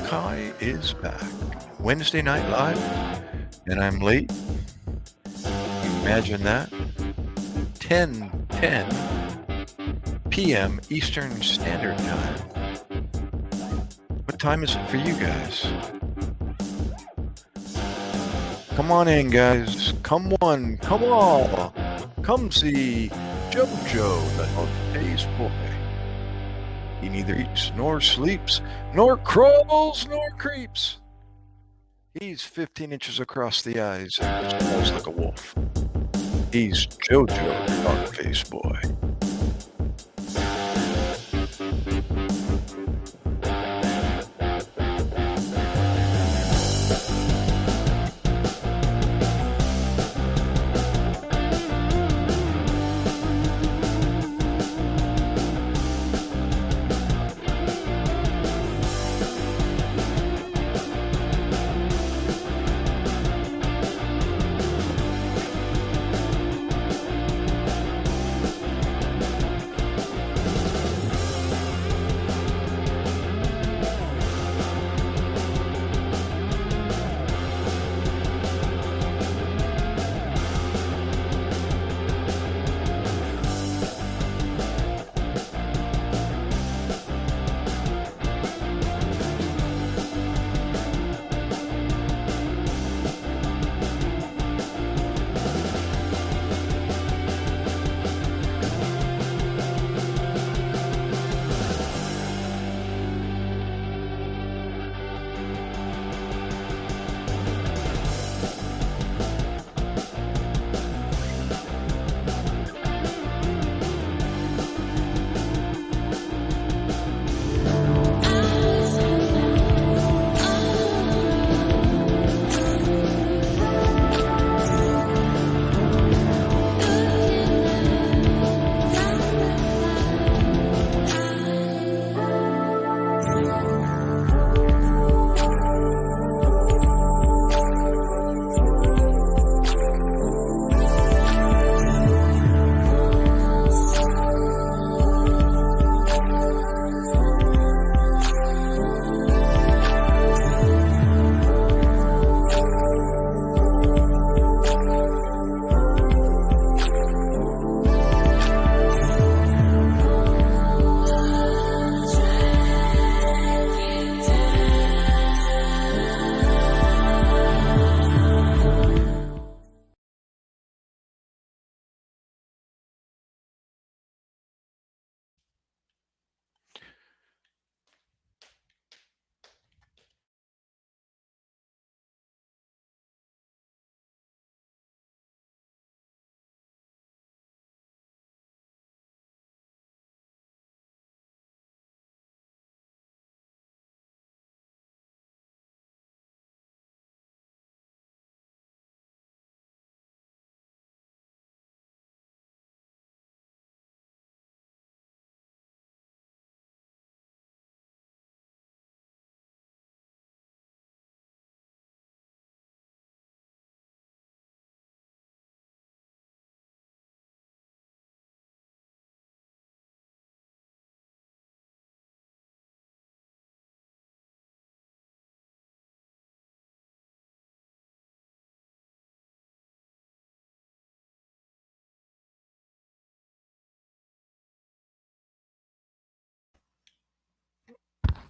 MacKay is back. Wednesday Night Live, and I'm late. Imagine that. 10:10 p.m. Eastern Standard Time. What time is it for you guys? Come on in, guys. Come on. Come all. Come see JoJo, the Holidays boy. He neither eats nor sleeps, nor crawls nor creeps. He's 15 inches across the eyes and smells like a wolf. He's JoJo, the dog-faced boy.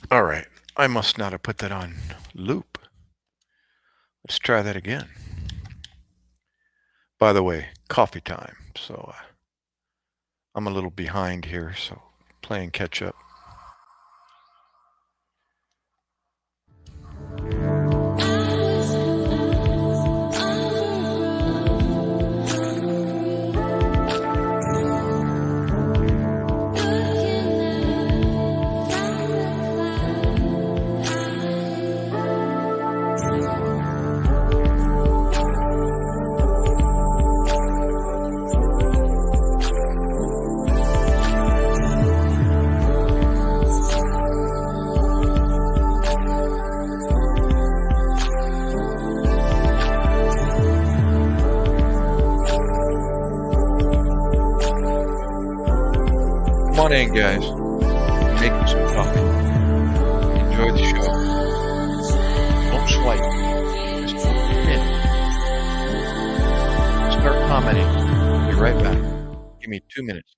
All right, I must not have put that on loop. Let's try that again. By the way, coffee time, so I'm a little behind here, so playing catch up. Come on in, guys. I'm making some coffee. Enjoy the show. Don't swipe. Just come in. Start commenting. I'll be right back. Give me 2 minutes.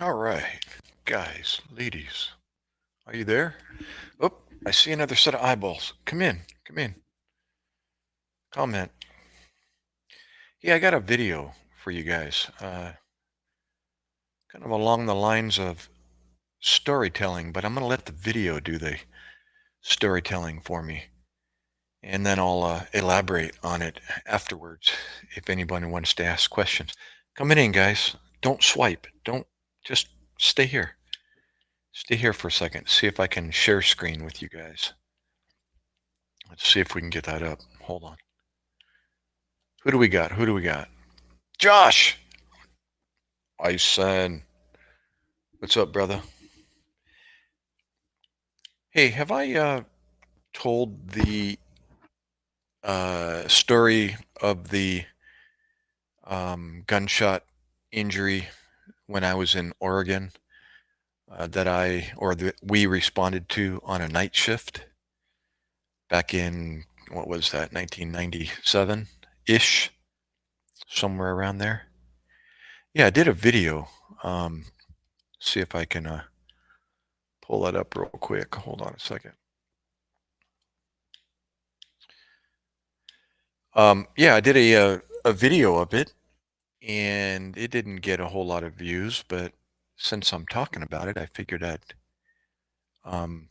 All right, guys, ladies, are you there? Oh, I see another set of eyeballs. Come in, come in. Comment. Yeah, I got a video for you guys, kind of along the lines of storytelling, but I'm going to let the video do the storytelling for me. And then I'll elaborate on it afterwards if anybody wants to ask questions. Coming in, guys. Don't swipe. Don't just stay here. Stay here for a second. See if I can share screen with you guys. Let's see if we can get that up. Hold on. Who do we got? Who do we got? Josh! I said, what's up, brother? Hey, have I told the story of the gunshot injury when I was in Oregon that we responded to on a night shift back in, what was that, 1997-ish, somewhere around there? Yeah, I did a video. Um, See if I can pull that up real quick. Hold on a second. Yeah, I did a video of it, and it didn't get a whole lot of views, but since I'm talking about it, I figured I'd um,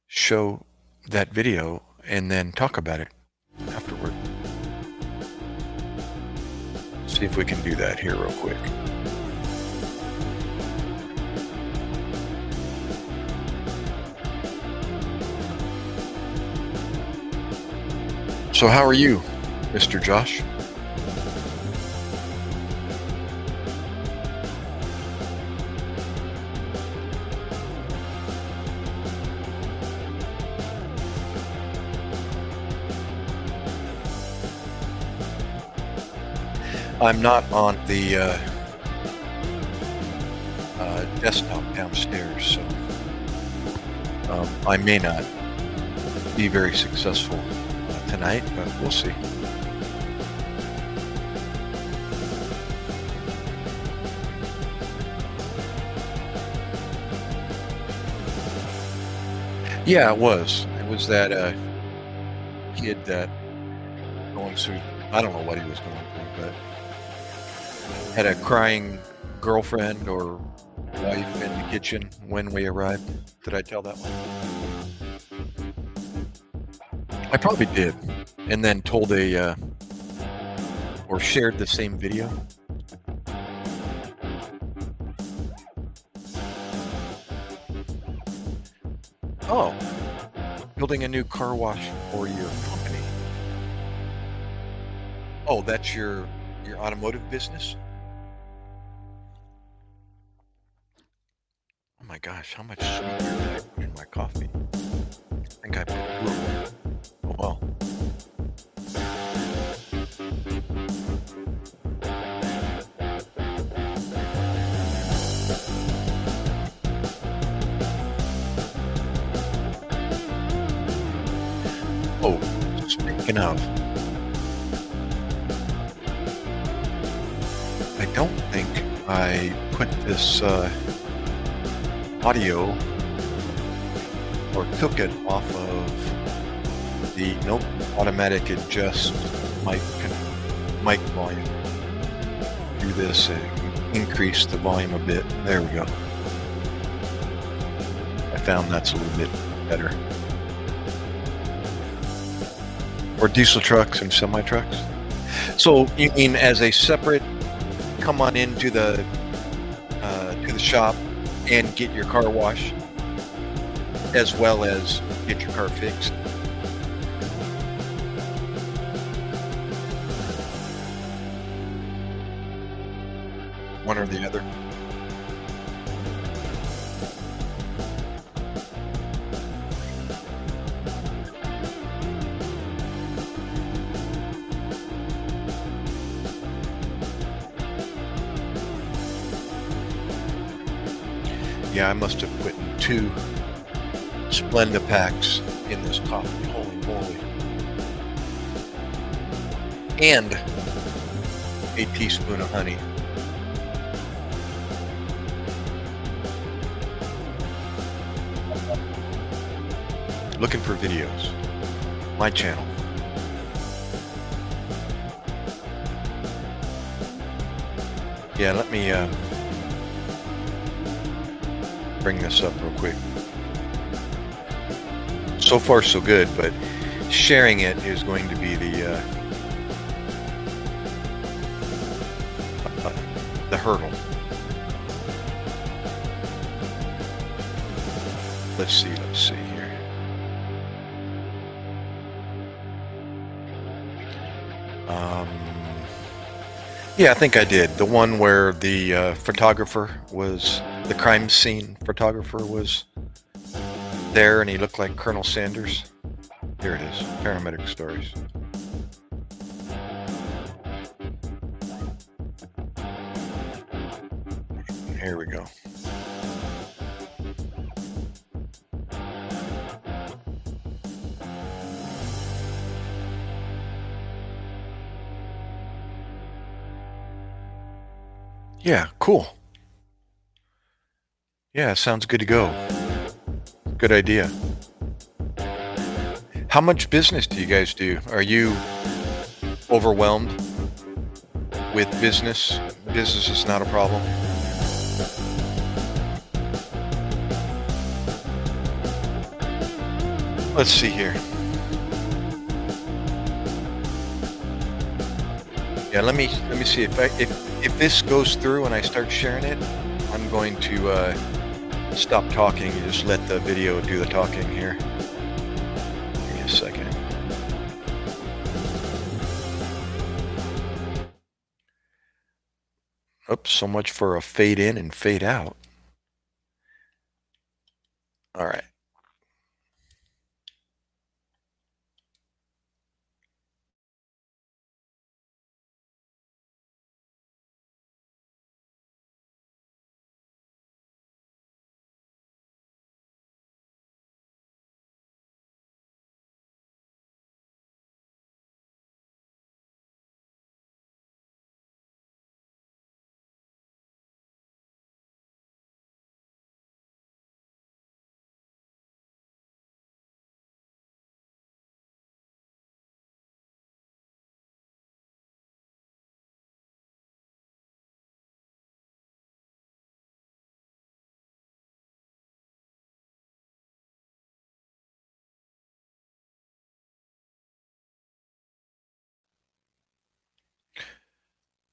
show that video and then talk about it afterward. See if we can do that here real quick. So how are you, Mr. Josh? I'm not on the desktop downstairs, so I may not be very successful tonight, but we'll see. Yeah, it was. It was that kid that going through, I don't know what he was going through, but had a crying girlfriend or wife in the kitchen when we arrived. Did I tell that one? I probably did. And then told or shared the same video. Oh, building a new car wash for your company. Oh, that's your automotive business? Oh my gosh, how much sweetener did I put in my coffee? I think I put a little. Oh well. Oh, speaking of, I don't think I put this audio or took it off of the automatic adjust mic volume. Do this and increase the volume a bit. There we go. I found that's a little bit better. Or diesel trucks and semi trucks. So you mean as a separate, come on into the shop and get your car washed, as well as get your car fixed? One or the other? Yeah, I must have put 2 Splenda packs in this coffee. Holy moly. And a teaspoon of honey. Looking for videos. My channel. Yeah, let me bring this up real quick. So far so good, but sharing it is going to be the hurdle. Let's see here. Yeah, I think I did. The one where the photographer was, the crime scene photographer was there and he looked like Colonel Sanders? Here it is, paramedic stories. Here we go. Yeah, cool. Yeah, sounds good to go. Good idea. How much business do you guys do? Are you overwhelmed with business? Business is not a problem. Let's see here. Yeah, let me see if this goes through and I start sharing it, I'm going to stop talking and just let the video do the talking here. Give me a second. Oops, so much for a fade in and fade out. All right.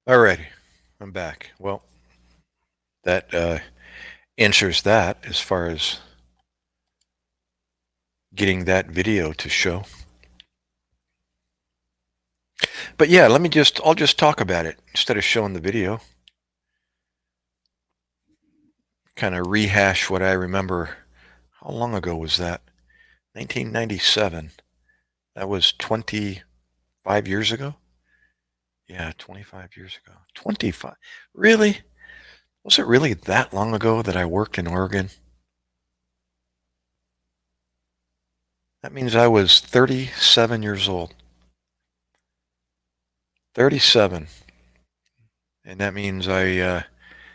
Alrighty, I'm back. Well, that answers that as far as getting that video to show. But yeah, I'll just talk about it instead of showing the video. Kind of rehash what I remember. How long ago was that? 1997. That was 25 years ago? Yeah, 25 years ago. 25. Really? Was it really that long ago that I worked in Oregon? That means I was 37 years old. 37. And that means I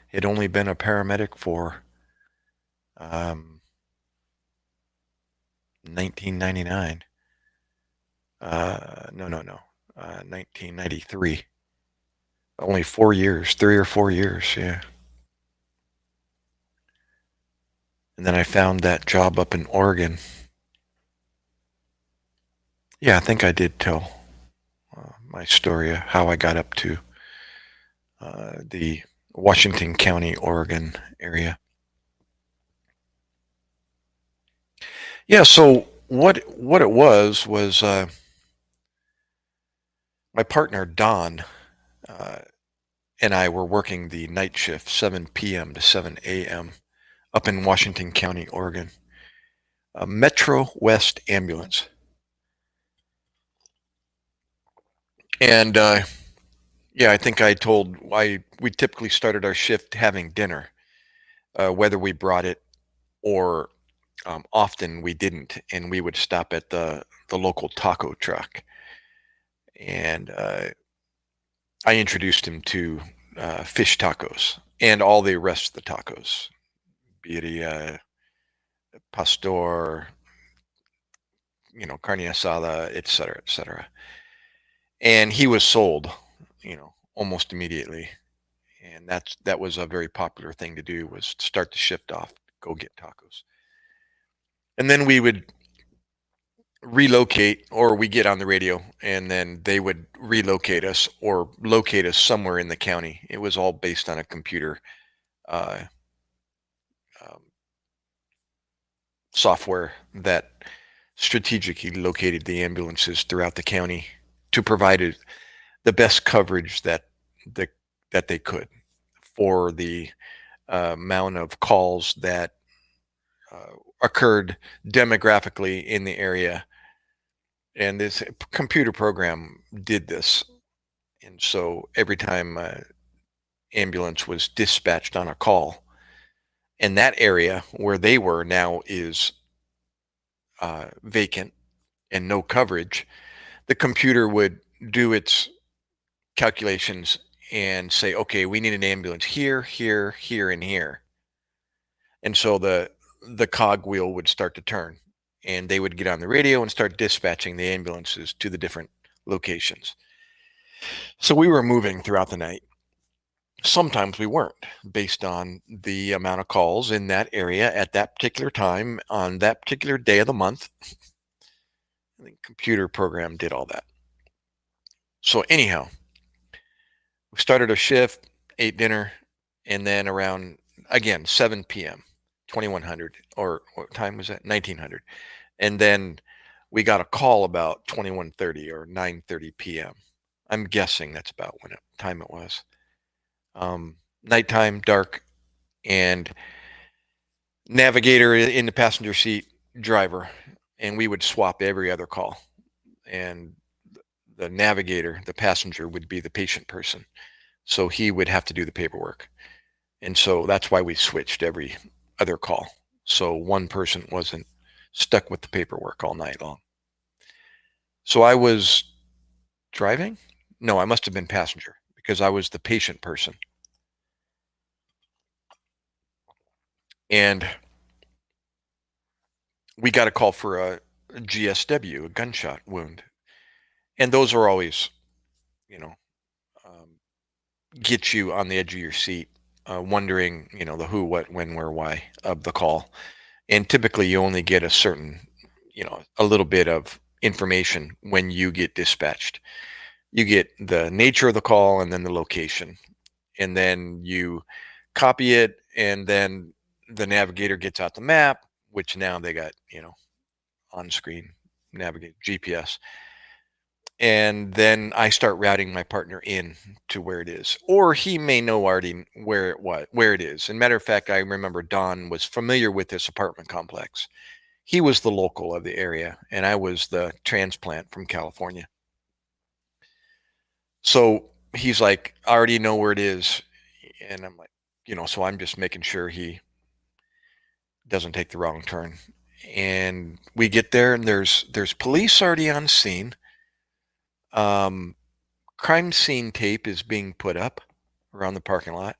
had only been a paramedic for 1999. No, 1993. Only 4 years, 3 or 4 years, yeah. And then I found that job up in Oregon. Yeah, I think I did tell my story of how I got up to the Washington County, Oregon area. Yeah, so what it was my partner Don and I were working the night shift, 7 p.m. to 7 a.m. up in Washington County, Oregon. A Metro West ambulance. And yeah, I think I told why we typically started our shift having dinner, whether we brought it or often we didn't, and we would stop at the local taco truck. And I introduced him to fish tacos and all the rest of the tacos, be it a pastor, carne asada, et cetera, et cetera. And he was sold, almost immediately. And that was a very popular thing to do, was start the shift off, go get tacos. And then we would relocate, or we get on the radio and then they would relocate us or locate us somewhere in the county. It was all based on a computer uh, um, software that strategically located the ambulances throughout the county to provide the best coverage the, that they could for the amount of calls that occurred demographically in the area, and this computer program did this. And so every time ambulance was dispatched on a call, and that area where they were now is vacant and no coverage, the computer would do its calculations and say, okay, we need an ambulance here, here, here, and here. And so the cog wheel would start to turn, and they would get on the radio and start dispatching the ambulances to the different locations. So we were moving throughout the night. Sometimes we weren't, based on the amount of calls in that area at that particular time on that particular day of the month. The computer program did all that. So anyhow, we started a shift, ate dinner, and then around, again, 7 p.m., 2100, or what time was that? 1900. And then we got a call about 21:30 or 9:30 p.m. I'm guessing that's about when time it was. Nighttime, dark, and navigator in the passenger seat, driver, and we would swap every other call. And the navigator, the passenger, would be the patient person. So he would have to do the paperwork. And so that's why we switched every other call. So one person wasn't stuck with the paperwork all night long. So I was driving? No, I must have been passenger because I was the patient person. And we got a call for a GSW, a gunshot wound. And those are always, you know, get you on the edge of your seat, wondering, the who, what, when, where, why of the call. And typically you only get a certain, a little bit of information when you get dispatched. You get the nature of the call and then the location. And then you copy it, and then the navigator gets out the map, which now they got, on screen navigate GPS. And then I start routing my partner in to where it is, or he may know already where it is. And matter of fact, I remember Don was familiar with this apartment complex. He was the local of the area, and I was the transplant from California. So he's like, I already know where it is. And I'm like, so I'm just making sure he doesn't take the wrong turn. And we get there, and there's police already on scene. Crime scene tape is being put up around the parking lot.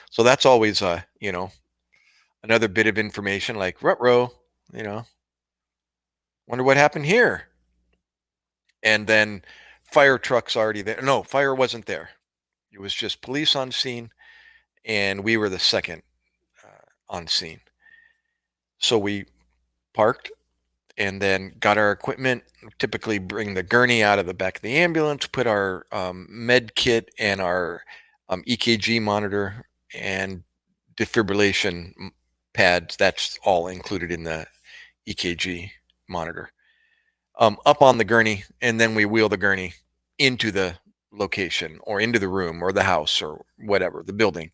So that's always another bit of information, like, ruh-roh, wonder what happened here. And then fire trucks already there. No, fire wasn't there. It was just police on scene, and we were the second on scene. So we parked and then got our equipment. Typically bring the gurney out of the back of the ambulance, put our med kit and our EKG monitor and defibrillation pads. That's all included in the EKG monitor. Up on the gurney, and then we wheel the gurney into the location or into the room or the house or whatever, the building.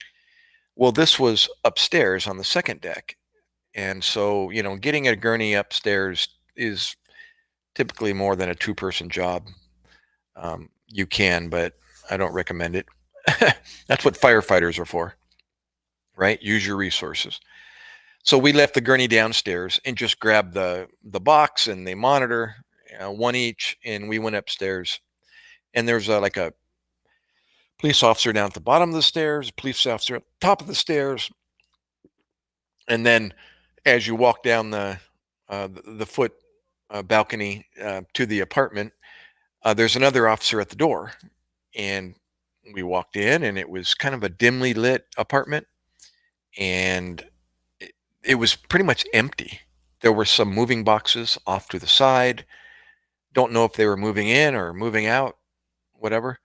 Well, this was upstairs on the second deck. And so, getting a gurney upstairs is typically more than a two-person job. You can, but I don't recommend it. That's what firefighters are for, right? Use your resources. So we left the gurney downstairs and just grabbed the box and the monitor, one each, and we went upstairs. And there's like a police officer down at the bottom of the stairs, a police officer at the top of the stairs, and then as you walk down the foot balcony to the apartment, there's another officer at the door. And we walked in, and it was kind of a dimly lit apartment, and it was pretty much empty. There were some moving boxes off to the side. Don't know if they were moving in or moving out, whatever.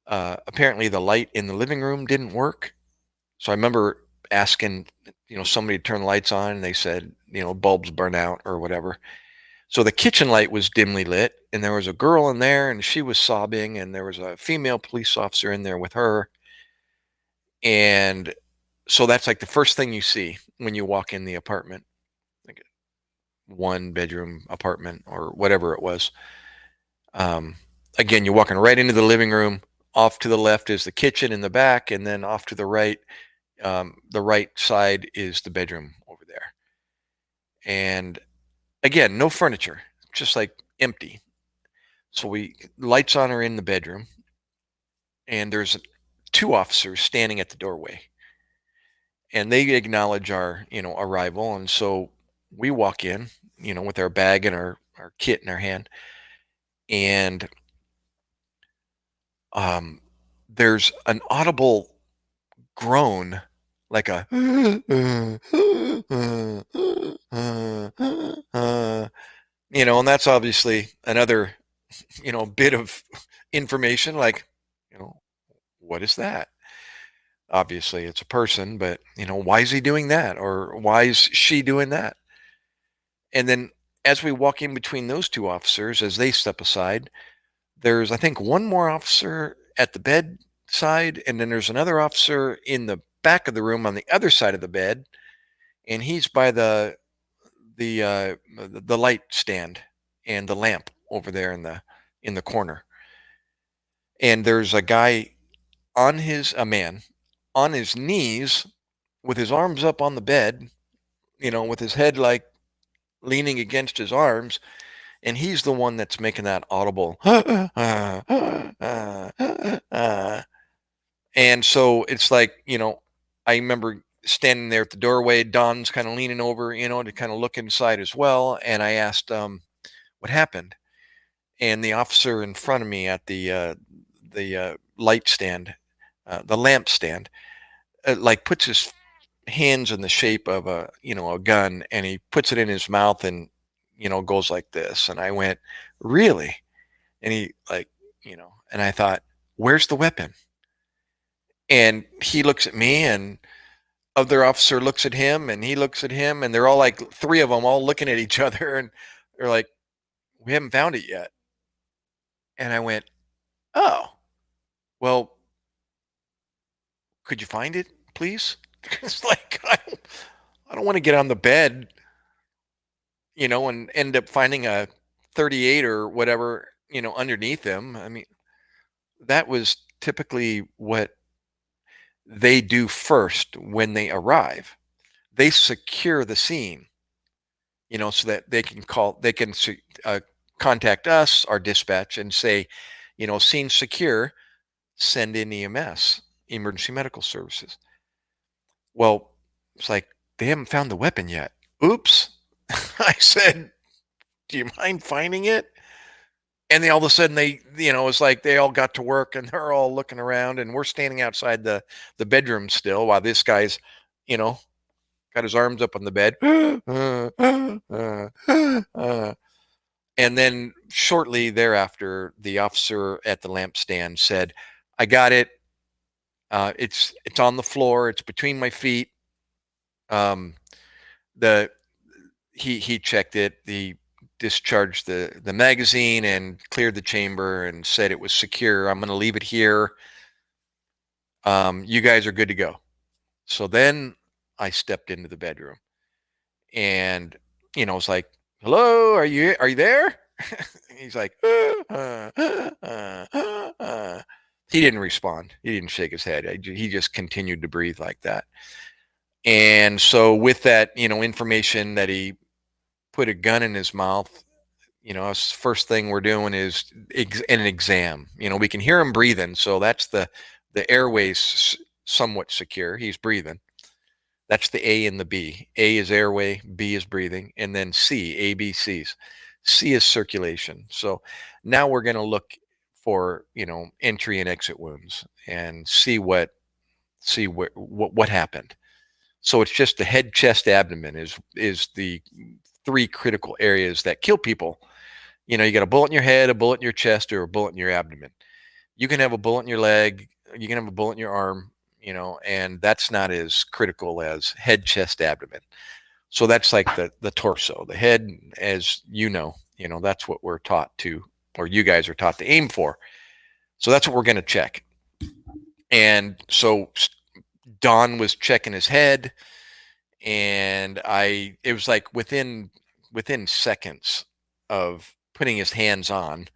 Apparently the light in the living room didn't work. So I remember asking, somebody to turn the lights on, and they said, bulbs burn out or whatever. So the kitchen light was dimly lit, and there was a girl in there, and she was sobbing, and there was a female police officer in there with her. And so that's like the first thing you see when you walk in the apartment. Like one bedroom apartment or whatever it was. Um, Again, you're walking right into the living room. Off to the left is the kitchen in the back, and then off to the right side is the bedroom over there. And again, no furniture, just like empty. So we lights on are in the bedroom, and there's two officers standing at the doorway, and they acknowledge our arrival, and so we walk in, with our bag and our kit in our hand, and um, there's an audible groan, like a and that's obviously another bit of information, like, you know what is that? Obviously it's a person, but why is he doing that, or why is she doing that? And then as we walk in between those two officers, as they step aside, there's, I think, one more officer at the bedside, and then there's another officer in the back of the room on the other side of the bed, and he's by the light stand and the lamp over there in the corner. And there's a man on his knees with his arms up on the bed, with his head like leaning against his arms, and he's the one that's making that audible and so it's like, I remember standing there at the doorway. Don's kind of leaning over, to kind of look inside as well, and I asked, what happened? And the officer in front of me at the light stand, the lamp stand, like puts his hands in the shape of a gun, and he puts it in his mouth and goes like this. And I went, really? And he, like, and I thought, where's the weapon? And he looks at me, and other officer looks at him, and he looks at him, and they're all like, three of them all looking at each other, and they're like, we haven't found it yet. And I went, oh, well, could you find it, please? It's like, I don't want to get on the bed, and end up finding a 38 or whatever, underneath him. I mean, that was typically what they do first when they arrive. They secure the scene, so that they can contact us, our dispatch, and say, scene secure, send in EMS, emergency medical services. Well, it's like, they haven't found the weapon yet. Oops. I said, do you mind finding it? And they all of a sudden, it's like they all got to work, and they're all looking around, and we're standing outside the bedroom still, while this guy's, you know, got his arms up on the bed. And then shortly thereafter, the officer at the lampstand said, I got it. It's on the floor. It's between my feet. The he checked it. He discharged the magazine and cleared the chamber and said it was secure. I'm going to leave it here. You guys are good to go. So then I stepped into the bedroom, and it's like, hello, are you there? He's like, he didn't respond. He didn't shake his head. He just continued to breathe like that. And so with that, information that he put a gun in his mouth, first thing we're doing is an exam. We can hear him breathing, so that's the airways somewhat secure. He's breathing. That's the A and the B. A is airway, B is breathing, and then C, A, B, C's. C is circulation. So now we're going to look for, entry and exit wounds and see what happened. So it's just the head, chest, abdomen is the three critical areas that kill people. You got a bullet in your head, a bullet in your chest, or a bullet in your abdomen. You can have a bullet in your leg, you can have a bullet in your arm, and that's not as critical as head, chest, abdomen. So that's like the torso. The head, as that's what we're taught to, or you guys are taught to aim for. So that's what we're going to check. And so Don was checking his head, and it was like within within seconds of putting his hands on,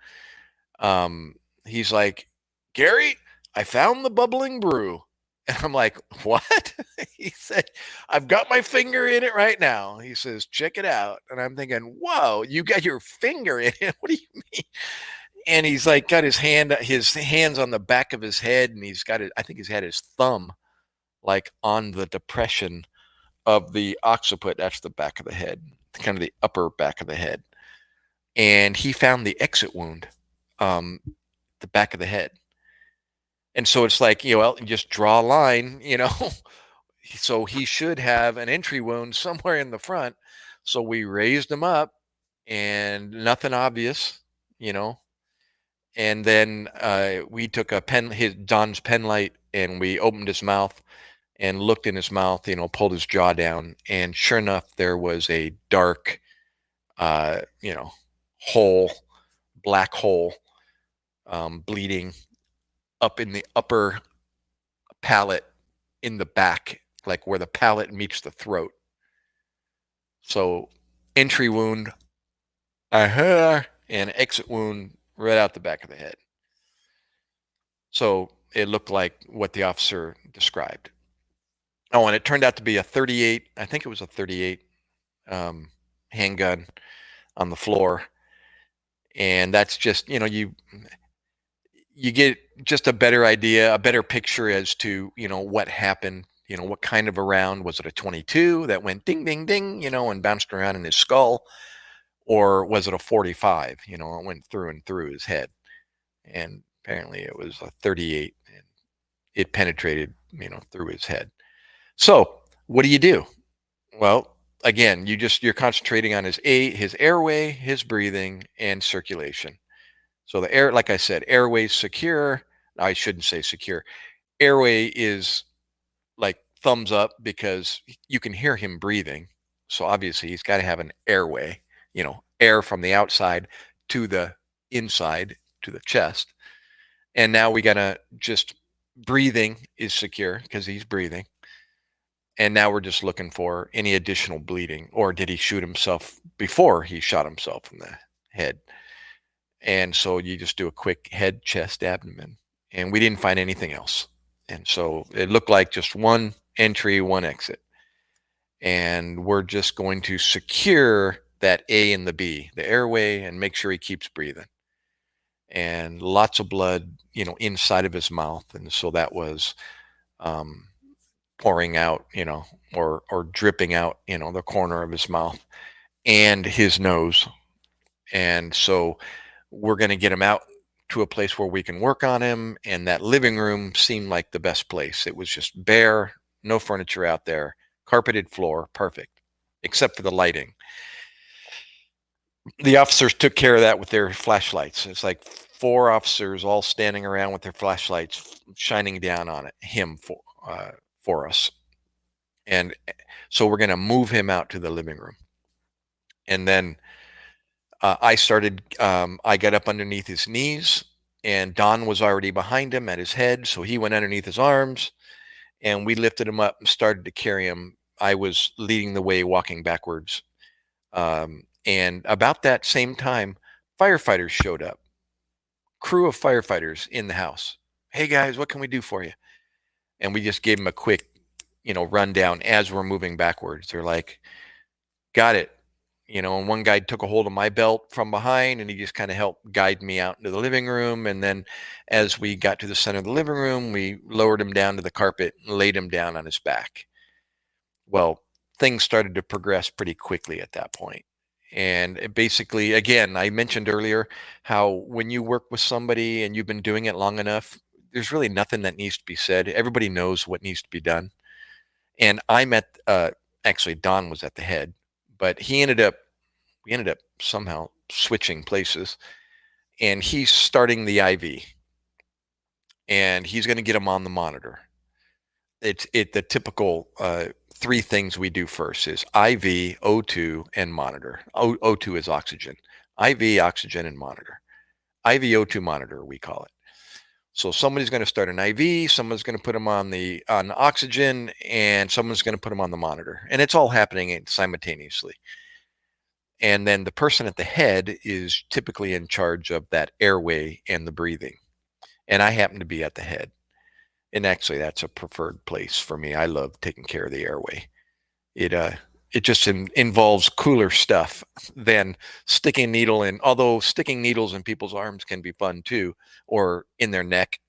um, he's like, "Gary, I found the bubbling brew." And I'm like, "What?" He said, "I've got my finger in it right now." He says, "Check it out." And I'm thinking, "Whoa, you got your finger in it? What do you mean?" And he's like got his hands on the back of his head, and he's got it. I think he's had his thumb like on the depression of the occiput. That's the back of the head, kind of the upper back of the head. And he found the exit wound, um, the back of the head. And so it's like, well, you just draw a line. So he should have an entry wound somewhere in the front. So we raised him up and nothing obvious, you know. And then we took Don's pen light, and we opened his mouth and looked in his mouth, pulled his jaw down. And sure enough, there was a dark, uh, you know, hole, black hole, bleeding up in the upper palate in the back, like where the palate meets the throat. So entry wound, and exit wound right out the back of the head. So it looked like what the officer described. Oh, and it turned out to be a 38. I think it was a 38 handgun on the floor. And that's just, you get just a better idea, a better picture as to, what happened, what kind of a round. Was it a 22 that went ding, ding, ding, and bounced around in his skull? Or was it a 45? It went through and through his head. And apparently it was a 38, and it penetrated, through his head. So what do you do? Well, again, you're concentrating on his airway, his breathing, and circulation. So the air, like I said, airway's secure. I shouldn't say secure. Airway is like thumbs up because you can hear him breathing. So obviously he's got to have an airway, air from the outside to the inside to the chest. And now we got to just breathing is secure because he's breathing. And now we're just looking for any additional bleeding, or did he shoot himself before he shot himself in the head? And so you just do a quick head, chest, abdomen, and we didn't find anything else. And so it looked like just one entry, one exit. And we're just going to secure that A and the B, the airway, and make sure he keeps breathing. And lots of blood, inside of his mouth. And so that was pouring out, or dripping out, the corner of his mouth and his nose. And so we're going to get him out to a place where we can work on him. And that living room seemed like the best place. It was just bare, no furniture out there, carpeted floor, perfect, except for the lighting. The officers took care of that with their flashlights. It's like 4 officers all standing around with their flashlights shining down on him for us. And so we're going to move him out to the living room. And then I got up underneath his knees, and Don was already behind him at his head. So he went underneath his arms, and we lifted him up and started to carry him. I was leading the way, walking backwards. And about that same time, firefighters showed up, crew of firefighters in the house. "Hey guys, what can we do for you?" And we just gave them a quick, rundown as we're moving backwards. They're like, "Got it." And one guy took a hold of my belt from behind, and he just kind of helped guide me out into the living room. And then as we got to the center of the living room, we lowered him down to the carpet and laid him down on his back. Well, things started to progress pretty quickly at that point. And it basically, again, I mentioned earlier how when you work with somebody and you've been doing it long enough, there's really nothing that needs to be said. Everybody knows what needs to be done. And actually, Don was at the head, but we ended up somehow switching places, and he's starting the IV, and he's going to get him on the monitor. The typical 3 things we do first is IV, O2, and monitor. O2 is oxygen. IV, oxygen, and monitor. IV O2 monitor, we call it. So somebody's going to start an IV, someone's going to put him on oxygen, and someone's going to put him on the monitor, and it's all happening simultaneously. And then the person at the head is typically in charge of that airway and the breathing. And I happen to be at the head. And actually, that's a preferred place for me. I love taking care of the airway. It it just involves cooler stuff than sticking a needle in. Although sticking needles in people's arms can be fun too, or in their neck.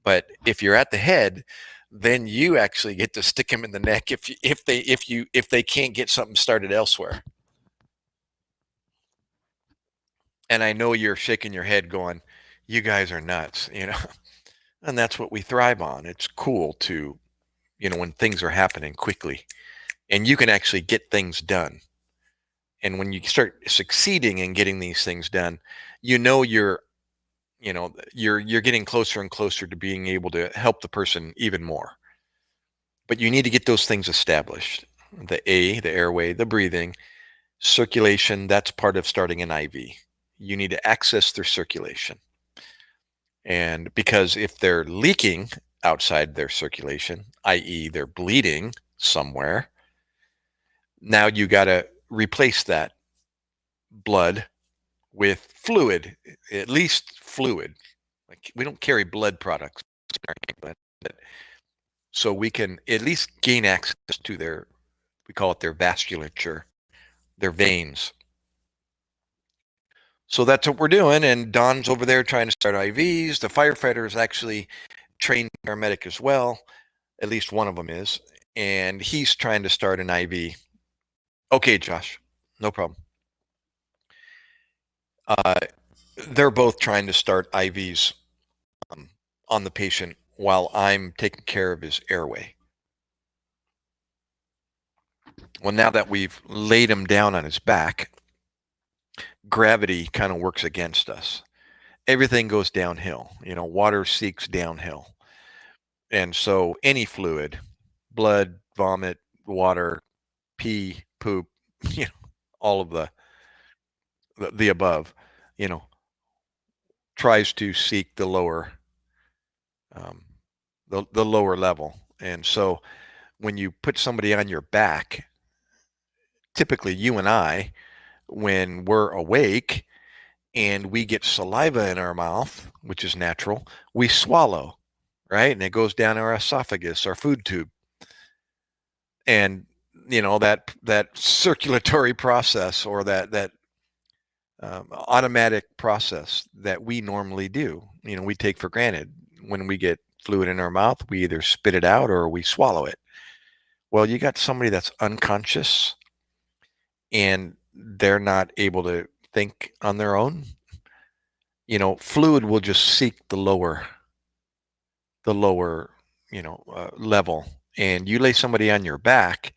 But if you're at the head, then you actually get to stick them in the neck if they can't get something started elsewhere. And I know you're shaking your head, going, "You guys are nuts," you know. And that's what we thrive on. It's cool to, when things are happening quickly and you can actually get things done. And when you start succeeding in getting these things done, you're getting closer and closer to being able to help the person even more. But you need to get those things established. The airway, the breathing, circulation, that's part of starting an IV. You need to access their circulation. And because if they're leaking outside their circulation, i.e., they're bleeding somewhere, now you got to replace that blood with fluid, at least fluid. Like, we don't carry blood products, so we can at least gain access to we call it their vasculature, their veins. So that's what we're doing. And Don's over there trying to start IVs. The firefighter is actually trained paramedic as well. At least one of them is. And he's trying to start an IV. Okay, Josh, no problem. They're both trying to start IVs on the patient while I'm taking care of his airway. Well, now that we've laid him down on his back, gravity kind of works against us. Everything goes downhill. Water seeks downhill. And so any fluid, blood, vomit, water, pee, poop, all of the above, tries to seek the lower the lower level. And so when you put somebody on your back, typically you and I, when we're awake and we get saliva in our mouth, which is natural, we swallow, right? And it goes down our esophagus, our food tube. And that circulatory process, or that automatic process that we normally do, we take for granted. When we get fluid in our mouth, we either spit it out or we swallow it. Well, you got somebody that's unconscious and they're not able to think on their own. Fluid will just seek the lower level. And you lay somebody on your back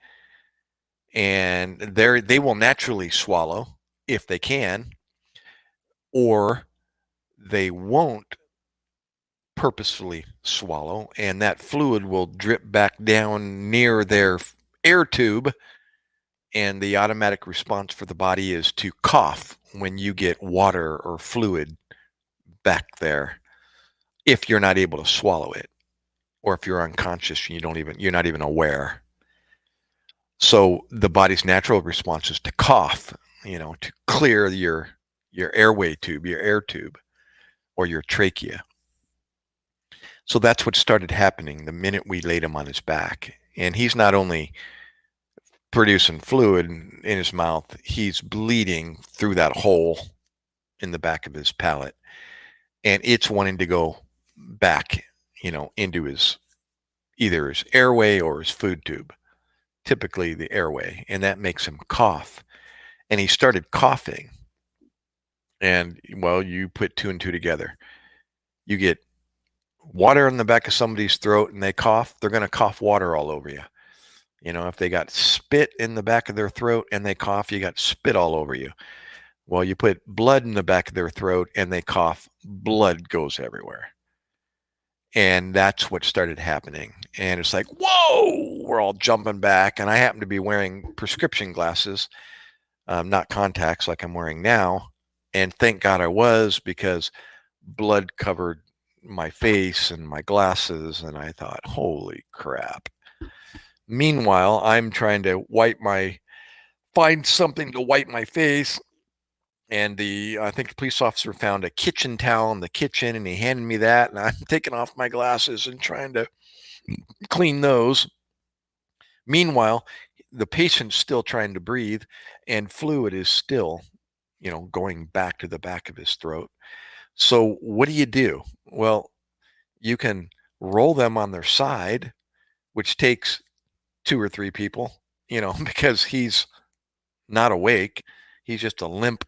and they will naturally swallow if they can, or they won't purposefully swallow, and that fluid will drip back down near their air tube. And the automatic response for the body is to cough when you get water or fluid back there, if you're not able to swallow it, or if you're unconscious and you're not even aware. So the body's natural response is to cough, to clear your airway tube, your air tube, or your trachea. So that's what started happening the minute we laid him on his back. And he's not only producing fluid in his mouth, he's bleeding through that hole in the back of his palate. And it's wanting to go back, into either his airway or his food tube, typically the airway. And that makes him cough. And he started coughing. And, well, you put two and two together. You get water in the back of somebody's throat and they cough, they're going to cough water all over you. If they got spit in the back of their throat and they cough, you got spit all over you. Well, you put blood in the back of their throat and they cough, blood goes everywhere. And that's what started happening. And it's like, whoa, we're all jumping back. And I happen to be wearing prescription glasses, not contacts like I'm wearing now. And thank God I was, because blood covered my face and my glasses. And I thought, holy crap. Meanwhile, I'm trying to wipe my find something to wipe my face. And I think the police officer found a kitchen towel in the kitchen and he handed me that. And I'm taking off my glasses and trying to clean those. Meanwhile, the patient's still trying to breathe and fluid is still, going back to the back of his throat. So what do you do? Well, you can roll them on their side, which takes two or three people, because he's not awake. He's just a limp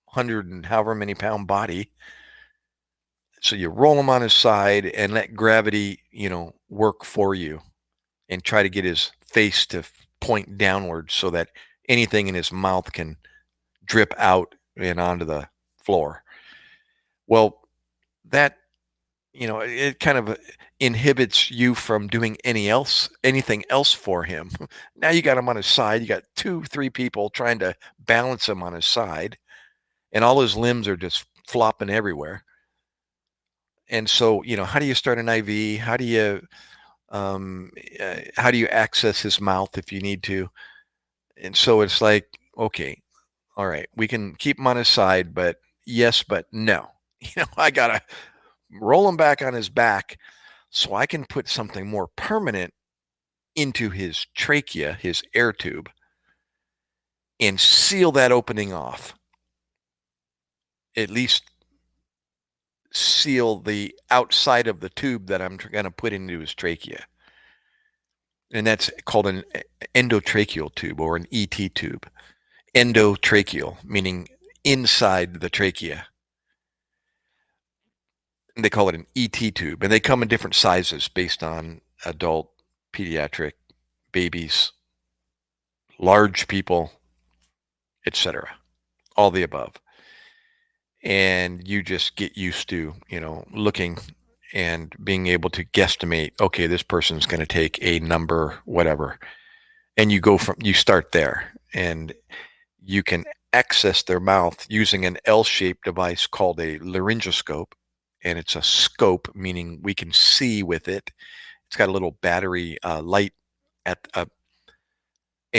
100 and however many pound body. So you roll him on his side and let gravity, work for you and try to get his face to point downward so that anything in his mouth can drip out and onto the floor. Well, that, it kind of inhibits you from doing anything else for him. Now you got him on his side. You got 2, 3 people trying to balance him on his side, and all his limbs are just flopping everywhere. And so, how do you start an IV? How do you access his mouth if you need to? And so it's like, okay, all right, we can keep him on his side, but yes, but no. I gotta roll him back on his back so I can put something more permanent into his trachea, his air tube, and seal that opening off. At least seal the outside of the tube that I'm going to put into his trachea. And that's called an endotracheal tube or an ET tube. Endotracheal, meaning inside the trachea. And they call it an ET tube. And they come in different sizes based on adult, pediatric, babies, large people, etc. All the above. And you just get used to, looking and being able to guesstimate, okay, this person's going to take a number, whatever. And you start there and you can access their mouth using an L-shaped device called a laryngoscope. And it's a scope, meaning we can see with it. It's got a little battery light at a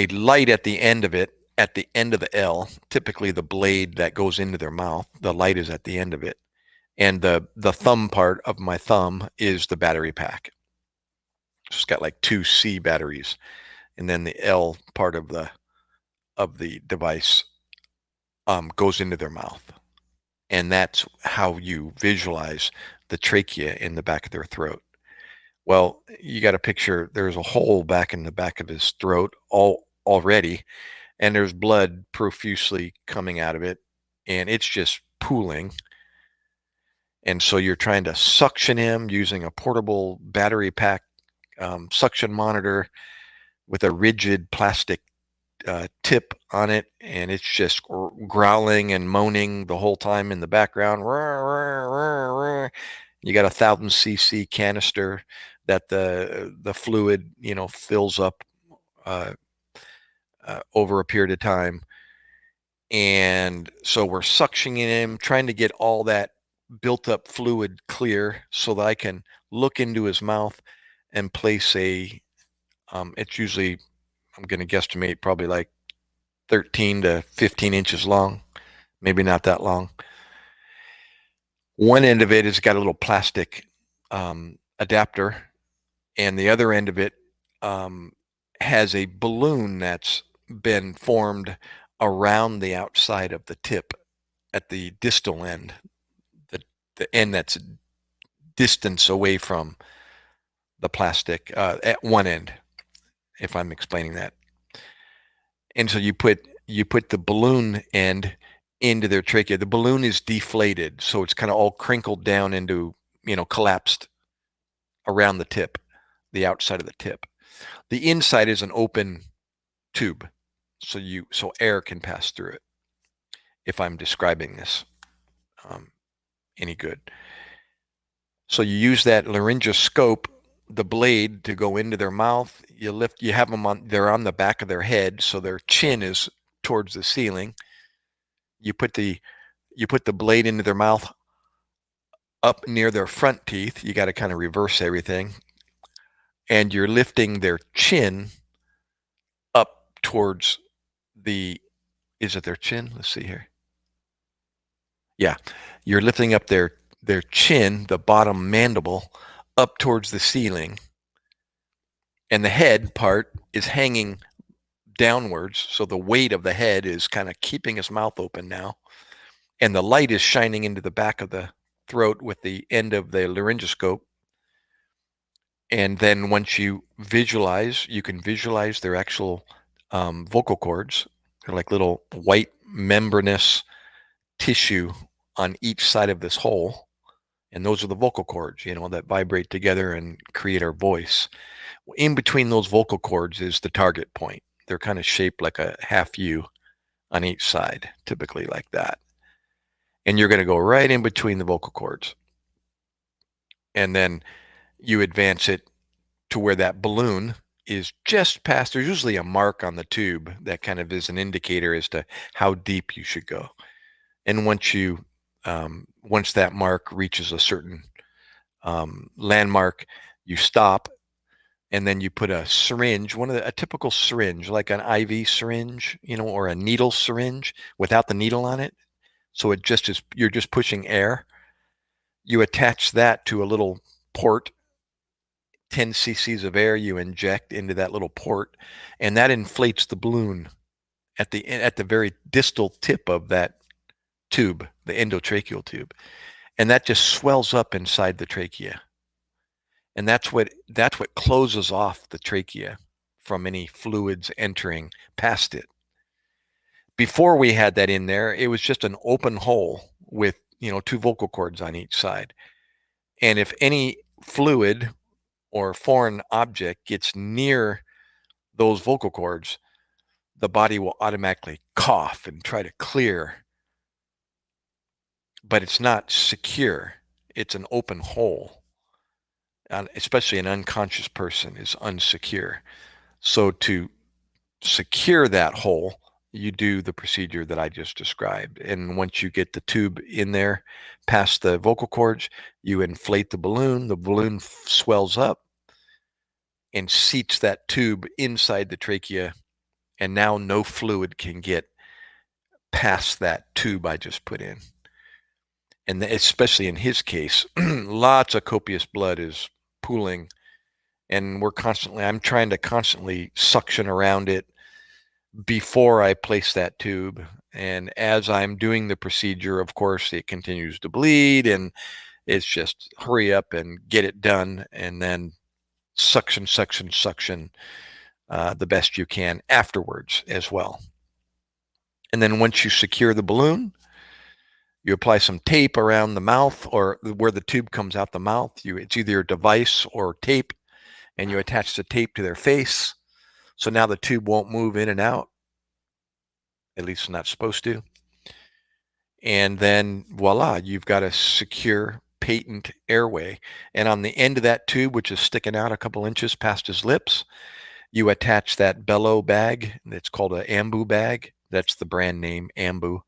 light at the end of it, at the end of the L, typically the blade that goes into their mouth. The light is at the end of it. And the thumb part of my thumb is the battery pack. It's got like 2 C batteries. And then the L part of the device goes into their mouth. And that's how you visualize the trachea in the back of their throat. Well, you got to picture there's a hole back in the back of his throat already, and there's blood profusely coming out of it, and it's just pooling. And so you're trying to suction him using a portable battery pack suction monitor with a rigid plastic tip on it, and it's just growling and moaning the whole time in the background. You got 1,000 cc canister that the fluid fills up over a period of time, and so we're suctioning him, trying to get all that built up fluid clear so that I can look into his mouth and place it's usually, I'm going to guesstimate, probably like 13 to 15 inches long, maybe not that long. One end of it has got a little plastic adapter, and the other end of it has a balloon that's been formed around the outside of the tip at the distal end, the end that's distance away from the plastic at one end, if I'm explaining that. And so you put the balloon end into their trachea. The balloon is deflated, so it's kind of all crinkled down into, collapsed around the tip, the outside of the tip. The inside is an open tube, so air can pass through it. If I'm describing this any good. So you use that laryngoscope, the blade, to go into their mouth. You have them they're on the back of their head, so their chin is towards the ceiling. You put the blade into their mouth up near their front teeth. You got to kind of reverse everything. And you're lifting their chin up towards is it their chin? Let's see here. Yeah, you're lifting up their chin, the bottom mandible, up towards the ceiling, and the head part is hanging downwards. So the weight of the head is kind of keeping his mouth open now, and the light is shining into the back of the throat with the end of the laryngoscope. And then once you can visualize their actual vocal cords. They're like little white membranous tissue on each side of this hole. And those are the vocal cords, that vibrate together and create our voice. In between those vocal cords is the target point. They're kind of shaped like a half U on each side, typically like that. And you're going to go right in between the vocal cords. And then you advance it to where that balloon is just past. There's usually a mark on the tube that kind of is an indicator as to how deep you should go. And once that mark reaches a certain landmark, you stop, and then you put a syringe, a typical syringe, like an IV syringe, or a needle syringe without the needle on it. So it just is, you're just pushing air. You attach that to a little port, 10 cc's of air you inject into that little port, and that inflates the balloon at the very distal tip of that tube, the endotracheal tube. And that just swells up inside the trachea. And that's what closes off the trachea from any fluids entering past it. Before we had that in there, it was just an open hole with, 2 vocal cords on each side. And if any fluid or foreign object gets near those vocal cords, the body will automatically cough and try to clear. But it's not secure. It's an open hole. Especially an unconscious person is unsecure. So to secure that hole, you do the procedure that I just described. And once you get the tube in there past the vocal cords, you inflate the balloon swells up and seats that tube inside the trachea, and now no fluid can get past that tube I just put in. And especially in his case, lots of copious blood is pooling, and I'm trying to constantly suction around it before I place that tube. And as I'm doing the procedure, of course, it continues to bleed, and it's just hurry up and get it done, and then suction the best you can afterwards as well. And then once you secure the balloon, you apply some tape around the mouth, or where the tube comes out the mouth. It's either a device or tape, and you attach the tape to their face. So now the tube won't move in and out. At least it's not supposed to. And then voila, you've got a secure patent airway. And on the end of that tube, which is sticking out a couple inches past his lips, you attach that bellow bag. It's called an Ambu bag. That's the brand name, Ambu.